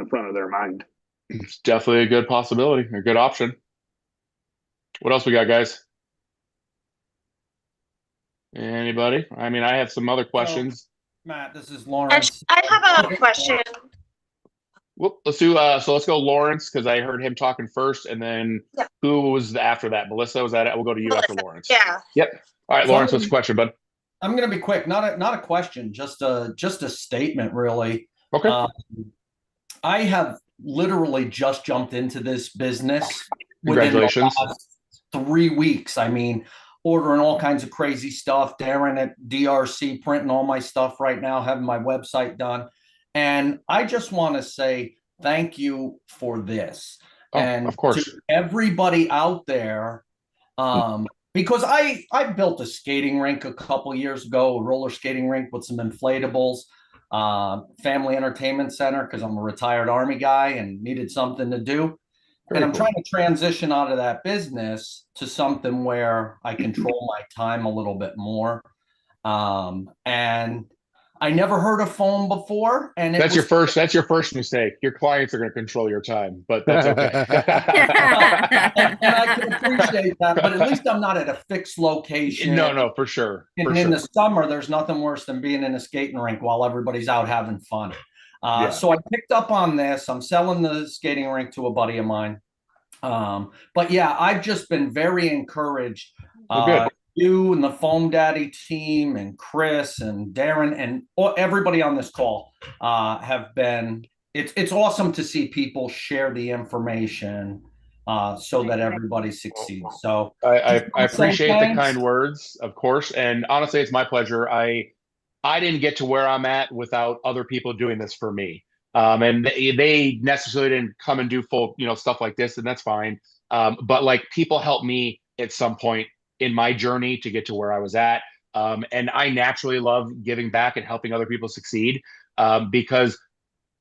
front of their mind. It's definitely a good possibility, a good option. What else we got, guys? Anybody? I mean, I have some other questions. Matt, this is Lawrence. I have a question. Whoop, let's do so let's go Lawrence, because I heard him talking first, and then who was after that? Melissa, was that it? We'll go to you after Lawrence. Yeah. Yep. All right, Lawrence, what's the question, bud? I'm gonna be quick. Not a question, just a statement, really. Okay. I have literally just jumped into this business Congratulations. within the last 3 weeks. I mean, ordering all kinds of crazy stuff. Darren at DRC printing all my stuff right now, having my website done. And I just want to say thank you for this. And of course, to everybody out there, because I built a skating rink a couple years ago, a roller skating rink with some inflatables. family entertainment center because I'm a retired Army guy and needed something to do. And I'm trying to transition out of that business to something where I control my time a little bit more. And I never heard of foam before, and That's your first mistake. Your clients are going to control your time, but that's okay. and I can appreciate that, but at least I'm not at a fixed location. No, for sure. And in the summer, there's nothing worse than being in a skating rink while everybody's out having fun. So I picked up on this. I'm selling the skating rink to a buddy of mine. But yeah, I've just been very encouraged. You and the Foam Daddy team and Chris and Darren and everybody on this call have been, it's awesome to see people share the information so that everybody succeeds. So I appreciate the kind words, of course. And honestly, it's my pleasure. I didn't get to where I'm at without other people doing this for me. And they necessarily didn't come and do full, stuff like this, and that's fine. But like people helped me at some point in my journey to get to where I was at. And I naturally love giving back and helping other people succeed because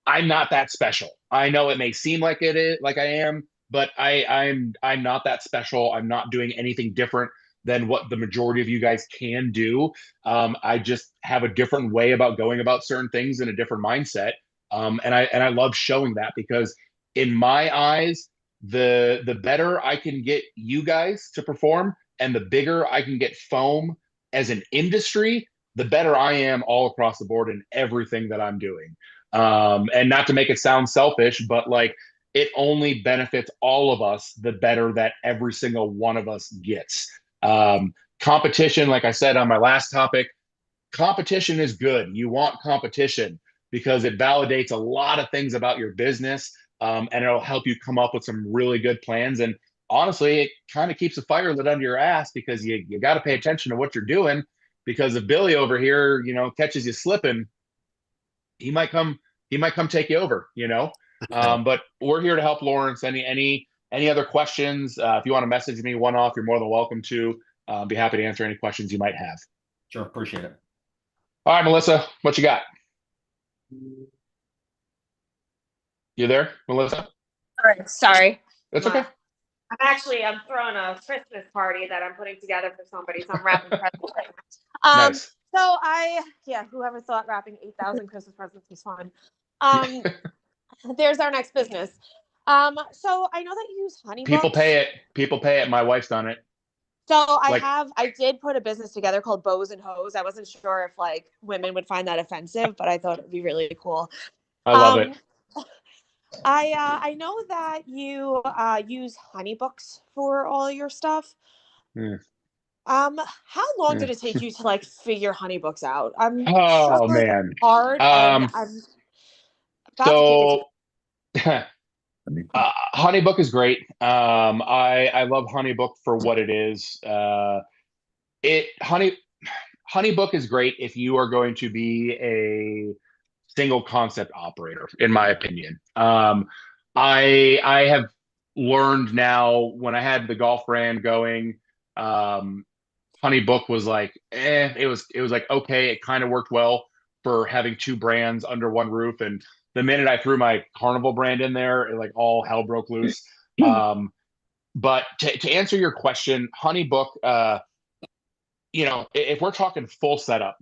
I'm not that special. I know it may seem like it is, like I am, but I'm not that special. I'm not doing anything different than what the majority of you guys can do. I just have a different way about going about certain things and a different mindset. And I love showing that because in my eyes, the better I can get you guys to perform and the bigger I can get foam as an industry, the better I am all across the board in everything that I'm doing. And not to make it sound selfish, but like it only benefits all of us the better that every single one of us gets. Competition, like I said on my last topic, competition is good. You want competition because it validates a lot of things about your business, and it'll help you come up with some really good plans. And honestly, it kind of keeps a fire lit under your ass because you got to pay attention to what you're doing. Because if Billy over here, catches you slipping, he might come take you over, But we're here to help Lawrence. Any other questions? If you want to message me one-off, you're more than welcome to. Be happy to answer any questions you might have. Sure, appreciate it. All right, Melissa, what you got? You there, Melissa? Sorry. That's okay. I'm throwing a Christmas party that I'm putting together for somebody, so I'm wrapping presents right now. Nice. So whoever thought wrapping 8,000 Christmas presents was fun. There's our next business. So I know that you use HoneyBooks. People pay it. My wife's done it. So I did put a business together called Bows and Hoes. I wasn't sure if like women would find that offensive, but I thought it'd be really cool. I love it. I know that you use HoneyBooks for all your stuff. How long did it take you to like figure HoneyBooks out? I'm sure man, hard. So HoneyBook is great. I love HoneyBook for what it is. HoneyBook is great if you are going to be a single concept operator, in my opinion. I have learned now when I had the golf brand going, HoneyBook was like, it was like, okay, it kind of worked well for having two brands under one roof. And the minute I threw my Carnival brand in there, like all hell broke loose. But to answer your question, HoneyBook, if we're talking full setup,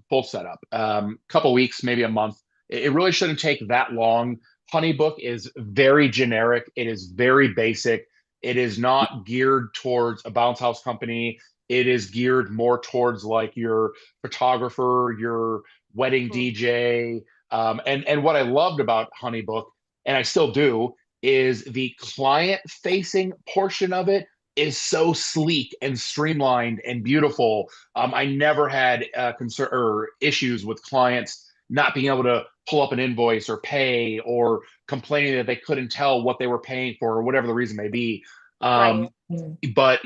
couple weeks, maybe a month, it really shouldn't take that long. HoneyBook is very generic. It is very basic. It is not geared towards a bounce house company. It is geared more towards like your photographer, your wedding DJ. And what I loved about HoneyBook, and I still do, is the client-facing portion of it is so sleek and streamlined and beautiful. I never had concern or issues with clients not being able to pull up an invoice or pay or complaining that they couldn't tell what they were paying for or whatever the reason may be. But,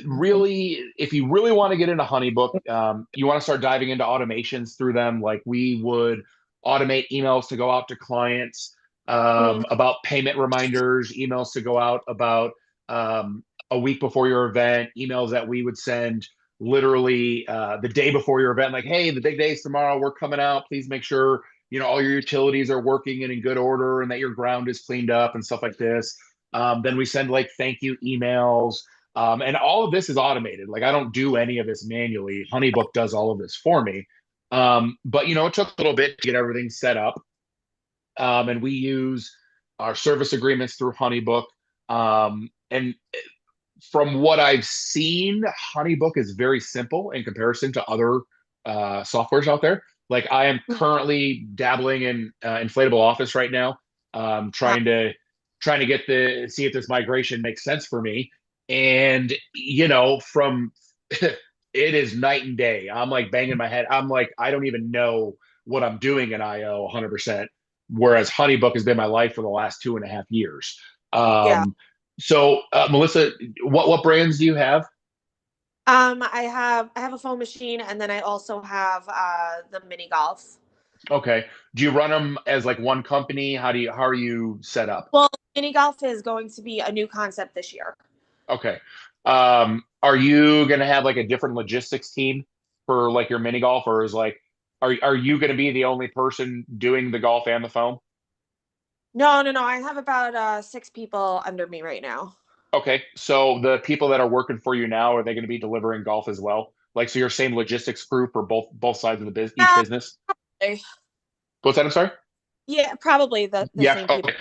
really, if you really want to get into HoneyBook, you want to start diving into automations through them. Like we would automate emails to go out to clients about payment reminders, emails to go out about a week before your event, emails that we would send literally the day before your event, like, hey, the big day's tomorrow, we're coming out, please make sure all your utilities are working and in good order and that your ground is cleaned up and stuff like this. Then we send like thank you emails. And all of this is automated. Like I don't do any of this manually. Honeybook does all of this for me. But it took a little bit to get everything set up. And we use our service agreements through Honeybook. And from what I've seen, Honeybook is very simple in comparison to other softwares out there. Like I am currently dabbling in Inflatable Office right now, trying to see if this migration makes sense for me. And from it is night and day. I'm like banging my head. I'm like, I don't even know what I'm doing in IO 100%. Whereas Honeybook has been my life for the last 2.5 years. So Melissa, what brands do you have? I have a foam machine, and then I also have the mini golf. Okay. Do you run them as like one company? How are you set up? Well, mini golf is going to be a new concept this year. Okay. Are you going to have like a different logistics team for like your mini golf, or is like, are you going to be the only person doing the golf and the foam? No. I have about 6 people under me right now. Okay. So the people that are working for you now, are they going to be delivering golf as well? Like, so your same logistics crew for both sides of the business, each business? Probably. What's that? I'm sorry? Yeah, probably the same people. Okay.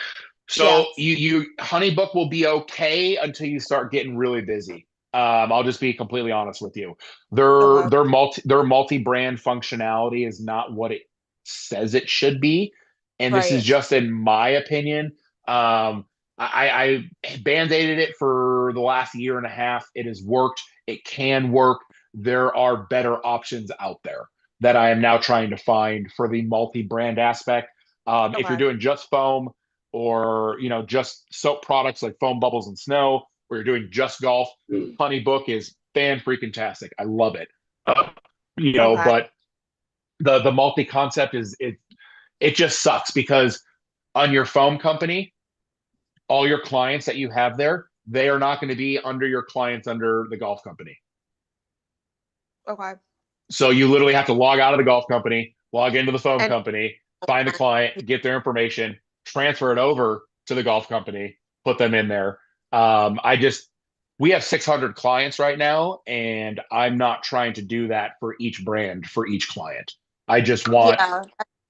So you Honeybook will be okay until you start getting really busy. I'll just be completely honest with you. Their multi-brand functionality is not what it says it should be. And this is just in my opinion. I band-aided it for the last 1.5 years. It has worked. It can work. There are better options out there that I am now trying to find for the multi-brand aspect. If you're doing just foam or, just soap products like foam bubbles and snow, or you're doing just golf, Honeybook is fan-freaking-tastic. I love it. But the multi-concept it just sucks because on your foam company, all your clients that you have there, they are not going to be under your clients under the golf company. Okay. So you literally have to log out of the golf company, log into the foam company, find the client, get their information, transfer it over to the golf company, put them in there. We have 600 clients right now, and I'm not trying to do that for each brand, for each client. I just want,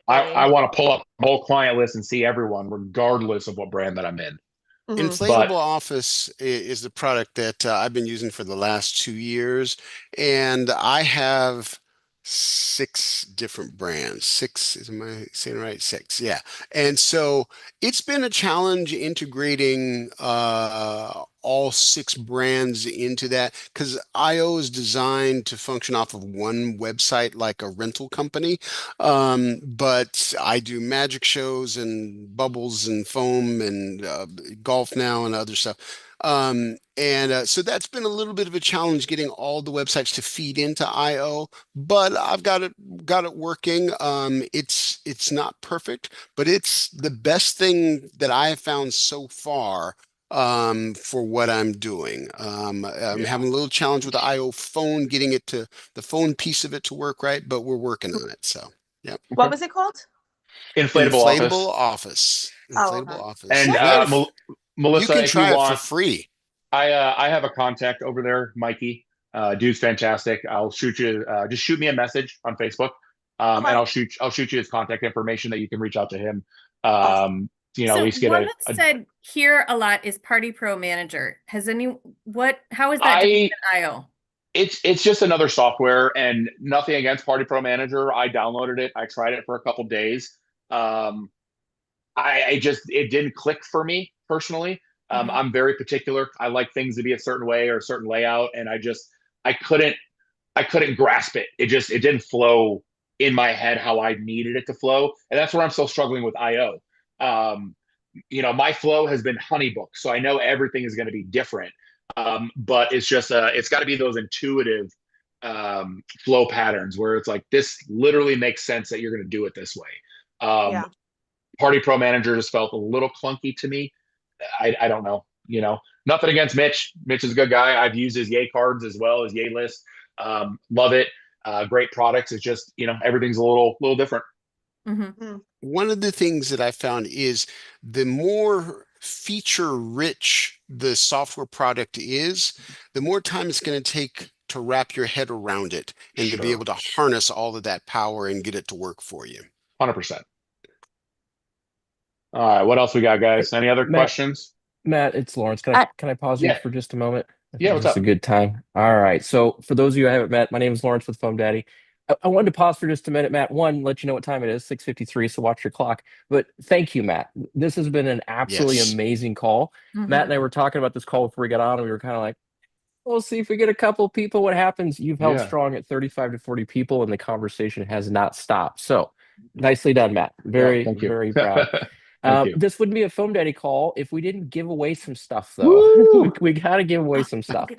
I want to pull up the whole client list and see everyone, regardless of what brand that I'm in. Inflatable Office is the product that I've been using for the last 2 years, and I have 6 different brands. 6, am I saying right? 6, yeah. And so it's been a challenge integrating all 6 brands into that, because IO is designed to function off of one website like a rental company. But I do magic shows and bubbles and foam and golf now and other stuff. So that's been a little bit of a challenge getting all the websites to feed into IO, but I've got it working. It's not perfect, but it's the best thing that I have found so far for what I'm doing. I'm having a little challenge with the IO phone, getting it to the phone piece of it to work right, but we're working on it. So, yeah. What was it called? Inflatable Office. Inflatable Office. And Melissa, you can if try you it want, for free. I have a contact over there, Mikey. Dude's fantastic. I'll shoot you. Just shoot me a message on Facebook, and I'll shoot you his contact information that you can reach out to him. At least get one that's said here a lot is Party Pro Manager. How is that different than IO? It's just another software, and nothing against Party Pro Manager. I downloaded it. I tried it for a couple days. It didn't click for me personally. I'm very particular. I like things to be a certain way or a certain layout, and I couldn't grasp it. It didn't flow in my head how I needed it to flow, and that's where I'm still struggling with IO. My flow has been Honeybook, so I know everything is going to be different. But it's just it's got to be those intuitive flow patterns where it's like, this literally makes sense that you're going to do it this way. Party Pro Manager just felt a little clunky to me. I don't know, nothing against Mitch. Mitch is a good guy. I've used his Yay cards as well as Yay list. Love it. Great products. It's just, everything's a little different. Mhm. One of the things that I found is the more feature rich the software product is, the more time it's going to take to wrap your head around it and to be Sure. able to harness all of that power and get it to work for you. 100%. All right, what else we got, guys? Any other Matt, questions? Matt, it's Lawrence. Can I pause you Yeah. for just a moment? I Yeah, think what's this is up? a good time. All right. So for those of you I haven't met, my name is Lawrence with Foam Daddy. I wanted to pause for just a minute, Matt. One, let you know what time it is, 6:53. So watch your clock. But thank you, Matt. This has been an absolutely Yes. amazing call. Mhm. Matt and I were talking about this call before we got on, and we were kind of like, we'll see if we get a couple people, what happens. You've held Yeah. strong at 35 to 40 people, and the conversation has not stopped. So nicely done, Matt. Very, thank you. very proud. Thank you. This wouldn't be a Foam Daddy call if we didn't give away some stuff, though. Woo! We got to give away some stuff.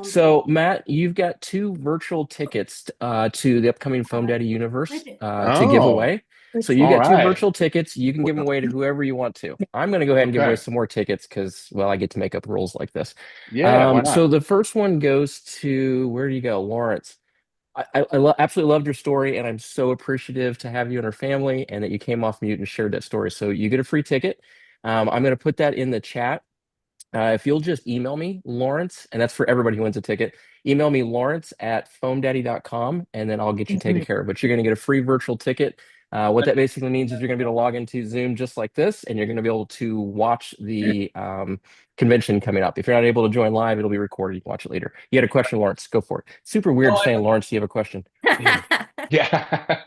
So, Matt, you've got 2 virtual tickets to the upcoming Foam Daddy Universe to give Oh. away. So you All get 2 right. virtual tickets. You can give them away to whoever you want to. I'm going to go ahead and give away Okay. some more tickets because, well, I get to make up rules like this. Yeah, why not? So the first one goes to, where do you go? Lawrence. I absolutely loved your story, and I'm so appreciative to have you and our family and that you came off mute and shared that story. So you get a free ticket. I'm going to put that in the chat. If you'll just email me, Lawrence, and that's for everybody who wins a ticket, email me, Lawrence@foamdaddy.com, and then I'll get you taken care of. But you're going to get a free virtual ticket. What that basically means is you're going to be able to log into Zoom just like this, and you're going to be able to watch the convention coming up. If you're not able to join live, it'll be recorded. You can watch it later. You had a question, Lawrence? Go for it. Super weird saying, Lawrence, do you have a question? Yeah.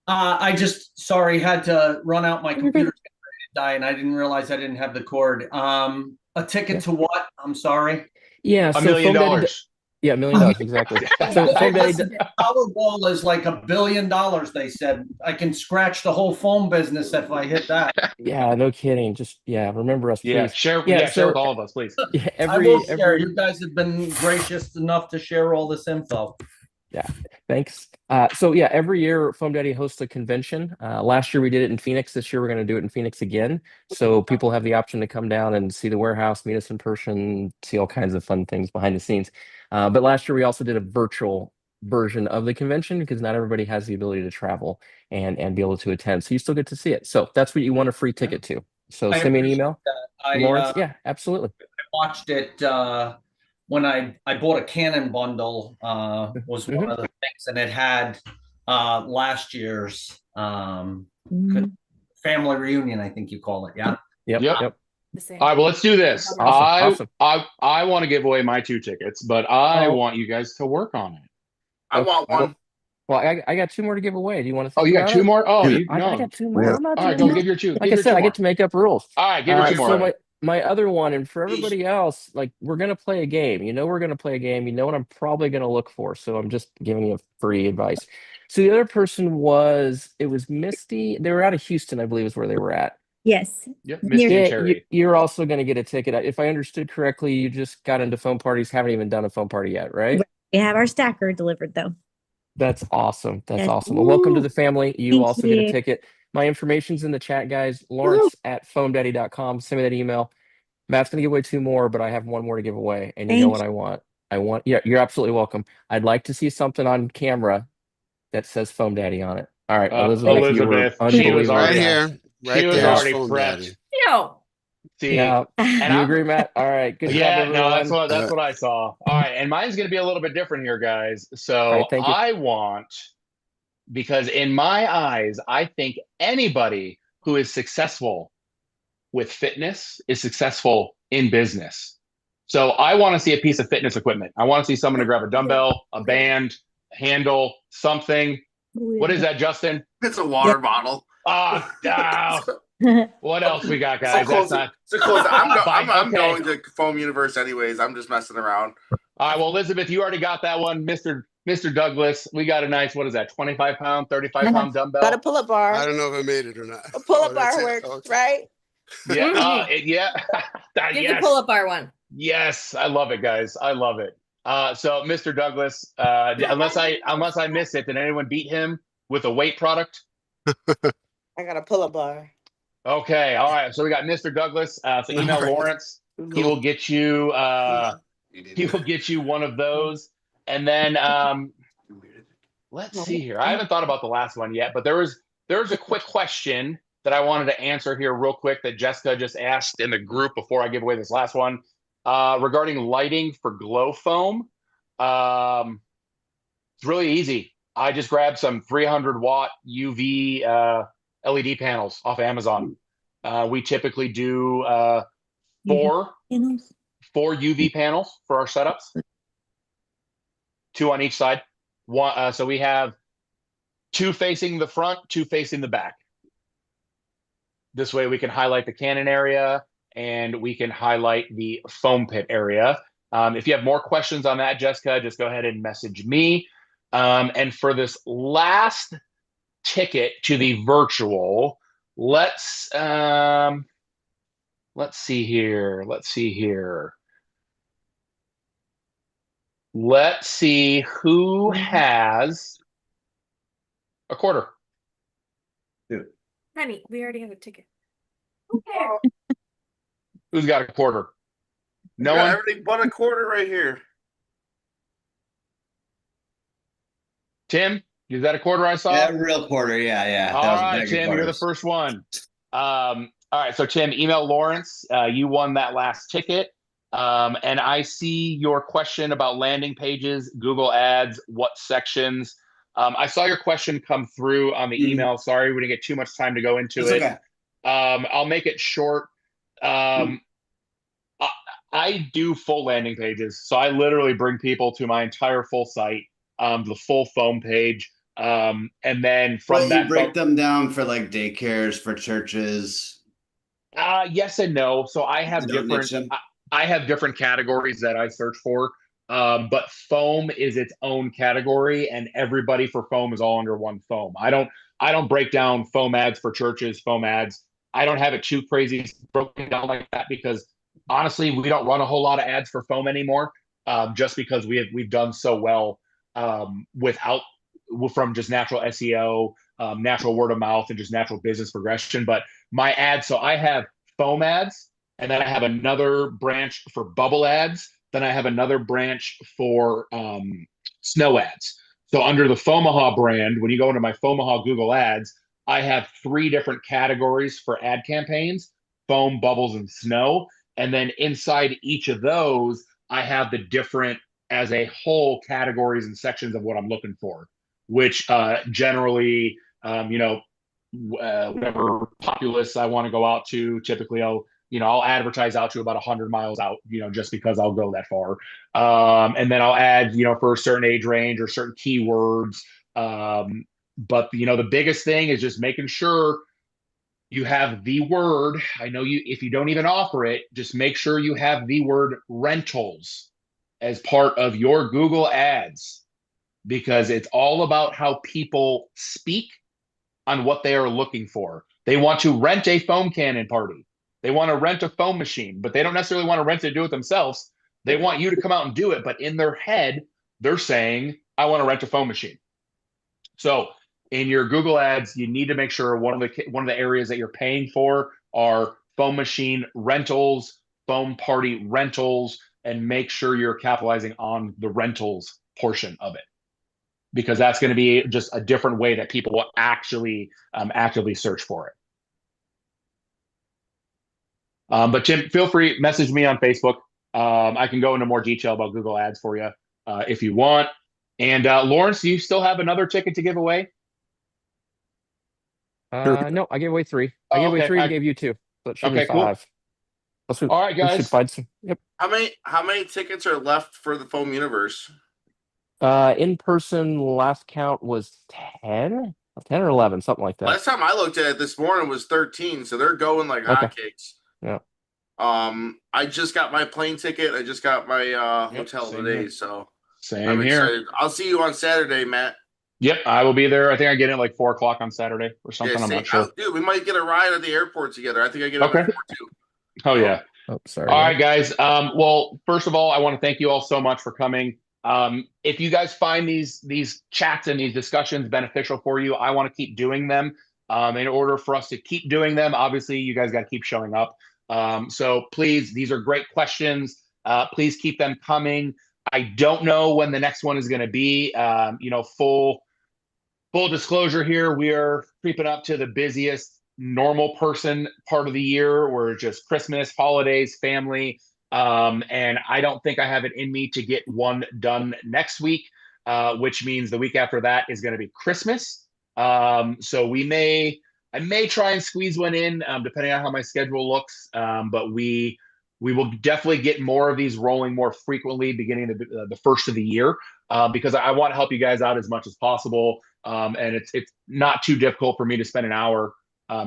I just, sorry, had to run out. My computer's getting ready to die, and I didn't realize I didn't have the cord. A ticket to what? I'm sorry. Yeah, $1 so million. Foam Daddy yeah, $1 million, exactly. So Foam Daddy, Powerball is like $1 billion. They said I can scratch the whole phone business if I hit that. yeah, no kidding. Just remember us, please. Yeah, share so with all of us, please. yeah, I will share. You guys have been gracious enough to share all this info. Yeah, thanks. So yeah, every year Foam Daddy hosts a convention. Last year we did it in Phoenix. This year we're going to do it in Phoenix again. So people have the option to come down and see the warehouse, meet us in person, see all kinds of fun things behind the scenes. But last year we also did a virtual version of the convention because not everybody has the ability to travel and be able to attend. So you still get to see it. So that's what you want a free ticket to. So I send me an appreciate email. that. Lawrence, yeah, absolutely. I watched it when I bought a Canon bundle, was one of the things, and it had last year's family reunion, I think you call it. Yeah. Yep. All right, well, let's do this. Awesome. I want to give away my 2 tickets, but I want you guys to work on it. I want one. Well, I got 2 more to give away. Do you want to? Oh, you got 2 more? Oh, I got 2 more. Yeah. I'm not all right, doing go it. give your 2. Like I said, I get to make up rules. All right, give your 2 more. So my other one, and for everybody else, like we're gonna play a game. You know, we're gonna play a game. You know what I'm probably gonna look for. So I'm just giving you free advice. So the other person was Misty. They were out of Houston, I believe, is where they were at. Yes. Yep, Misty and Terry. You're also gonna get a ticket. If I understood correctly, you just got into foam parties. Haven't even done a foam party yet, right? We have our stacker delivered though. That's awesome. That's Yes. awesome. Well, welcome to the family. You Thank also get a you. ticket. My information's in the chat, guys. Lawrence@foamdaddy.com. Send me that email. Matt's gonna give away 2 more, but I have 1 more to give away. And you know what I want? Yeah, you're absolutely welcome. I'd like to see something on camera that says Foam Daddy on it. All right, Elizabeth, you were she was unbelievable. already right she was there. already Foam prepped. Daddy. Yo. See, Yeah. and You agree, Matt? All right, good job, everyone. no, that's what I saw. All right, and mine's going to be a little bit different here, guys. So right, thank you. I want, because in my eyes, I think anybody who is successful with fitness is successful in business. So I want to see a piece of fitness equipment. I want to see someone to grab a dumbbell, a band, a handle, something. What is that, Justin? It's a water bottle. Oh, what else we got, guys? I'm going to Foam Universe anyways. I'm just messing around. All right, well, Elizabeth, you already got that one. Mr. Douglas, we got a nice, what is that, 25-pound, 35-pound dumbbell? Got a pull-up bar. I don't know if I made it or not. A pull-up bar that's it. works, Okay. right? Yeah, Give the yes. pull-up bar one. Yes, I love it, guys. I love it. So, Mr. Douglas, unless I miss it, did anyone beat him with a weight product? I got a pull-up bar. Okay, all right. So we got Mr. Douglas. So email Lawrence. He will get you. He will get you one of those, and then let's see here. I haven't thought about the last one yet, but there was there's a quick question that I wanted to answer here real quick that Jessica just asked in the group before I give away this last one regarding lighting for glow foam. It's really easy. I just grabbed some 300 watt UV LED panels off Amazon. We typically do four UV panels for our setups, 2 on each side. One, so we have 2 facing the front, 2 facing the back. This way we can highlight the cannon area and we can highlight the foam pit area. If you have more questions on that, Jessica, just go ahead and message me. And for this last ticket to the virtual, let's see here. Let's see who has a quarter. Honey, we already have a ticket. Who's got a quarter? No Yeah, one. everybody but a quarter right here. Tim, is that a quarter I saw? Yeah, real quarter. Yeah. All That was a right, bag of Tim, you're the quarters. first one. All right, so Tim, email Lawrence. You won that last ticket. And I see your question about landing pages, Google Ads, what sections. I saw your question come through on the email. Sorry, we didn't get too much time to go into It's it. okay. I'll make it short. I do full landing pages. So I literally bring people to my entire full site, the full foam page. And then from Well, that you break them down for like daycares, for churches. Yes and no. So I have You don't niche different them? I have different categories that I search for. But foam is its own category, and everybody for foam is all under one foam. I don't break down foam ads for churches, foam ads. I don't have it too crazy broken down like that because honestly, we don't run a whole lot of ads for foam anymore. Just because we've done so well without from just natural SEO, natural word of mouth, and just natural business progression. But my ads, so I have foam ads, and then I have another branch for bubble ads. Then I have another branch for snow ads. So under the Fomahaw brand, when you go into my Fomahaw Google Ads, I have 3 different categories for ad campaigns: foam, bubbles, and snow. And then inside each of those, I have the different as a whole categories and sections of what I'm looking for, which generally, whatever populace I want to go out to, typically I'll advertise out to about 100 miles out, just because I'll go that far. And then I'll add, for a certain age range or certain keywords. But the biggest thing is just making sure you have the word. I know if you don't even offer it, just make sure you have the word rentals as part of your Google ads, because it's all about how people speak on what they are looking for. They want to rent a foam cannon party. They want to rent a foam machine, but they don't necessarily want to rent it to do it themselves. They want you to come out and do it, but in their head, they're saying, I want to rent a foam machine. So in your Google ads, you need to make sure one of the areas that you're paying for are foam machine rentals, foam party rentals, and make sure you're capitalizing on the rentals portion of it, because that's going to be just a different way that people will actually actively search for it. But Tim, feel free, message me on Facebook. I can go into more detail about Google ads for you if you want. And Lawrence, do you still have another ticket to give away? No, I gave away 3. I gave away 3 and gave you 2. So it should be 5. Cool. All right, guys. We should find some. Yep. How many tickets are left for the Foam Universe? In person, last count was 10 or 11, something like that. Last time I looked at it this morning was 13, so they're going like hotcakes. Yeah. I just got my plane ticket. I just got my hotel today, here. so Same I'm here. excited. I'll see you on Saturday, Matt. Yep, I will be there. I think I get in at like 4 o'clock on Saturday or something. Yeah, I'm not sure. Dude, we might get a ride at the airport together. I think I get Okay. it before too. Oh yeah. Oh, sorry. All right, guys. Well, first of all, I want to thank you all so much for coming. If you guys find these chats and these discussions beneficial for you, I want to keep doing them. In order for us to keep doing them, obviously, you guys got to keep showing up. So please, these are great questions. Please keep them coming. I don't know when the next one is going to be. full disclosure here, we are creeping up to the busiest normal person part of the year. We're just Christmas, holidays, family. And I don't think I have it in me to get one done next week, which means the week after that is going to be Christmas. So I may try and squeeze one in, depending on how my schedule looks. But we will definitely get more of these rolling more frequently beginning the first of the year, because I want to help you guys out as much as possible. And it's not too difficult for me to spend an hour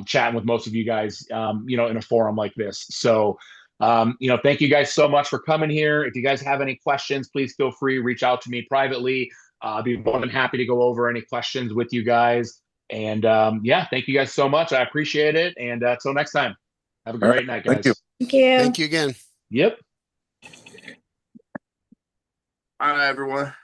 chatting with most of you guys, in a forum like this. So, thank you guys so much for coming here. If you guys have any questions, please feel free to reach out to me privately. I'll be more than happy to go over any questions with you guys. And thank you guys so much. I appreciate it. And until next time, have a great night, guys. Thank you. Thank you. Thank you again. Yep. All right, everyone.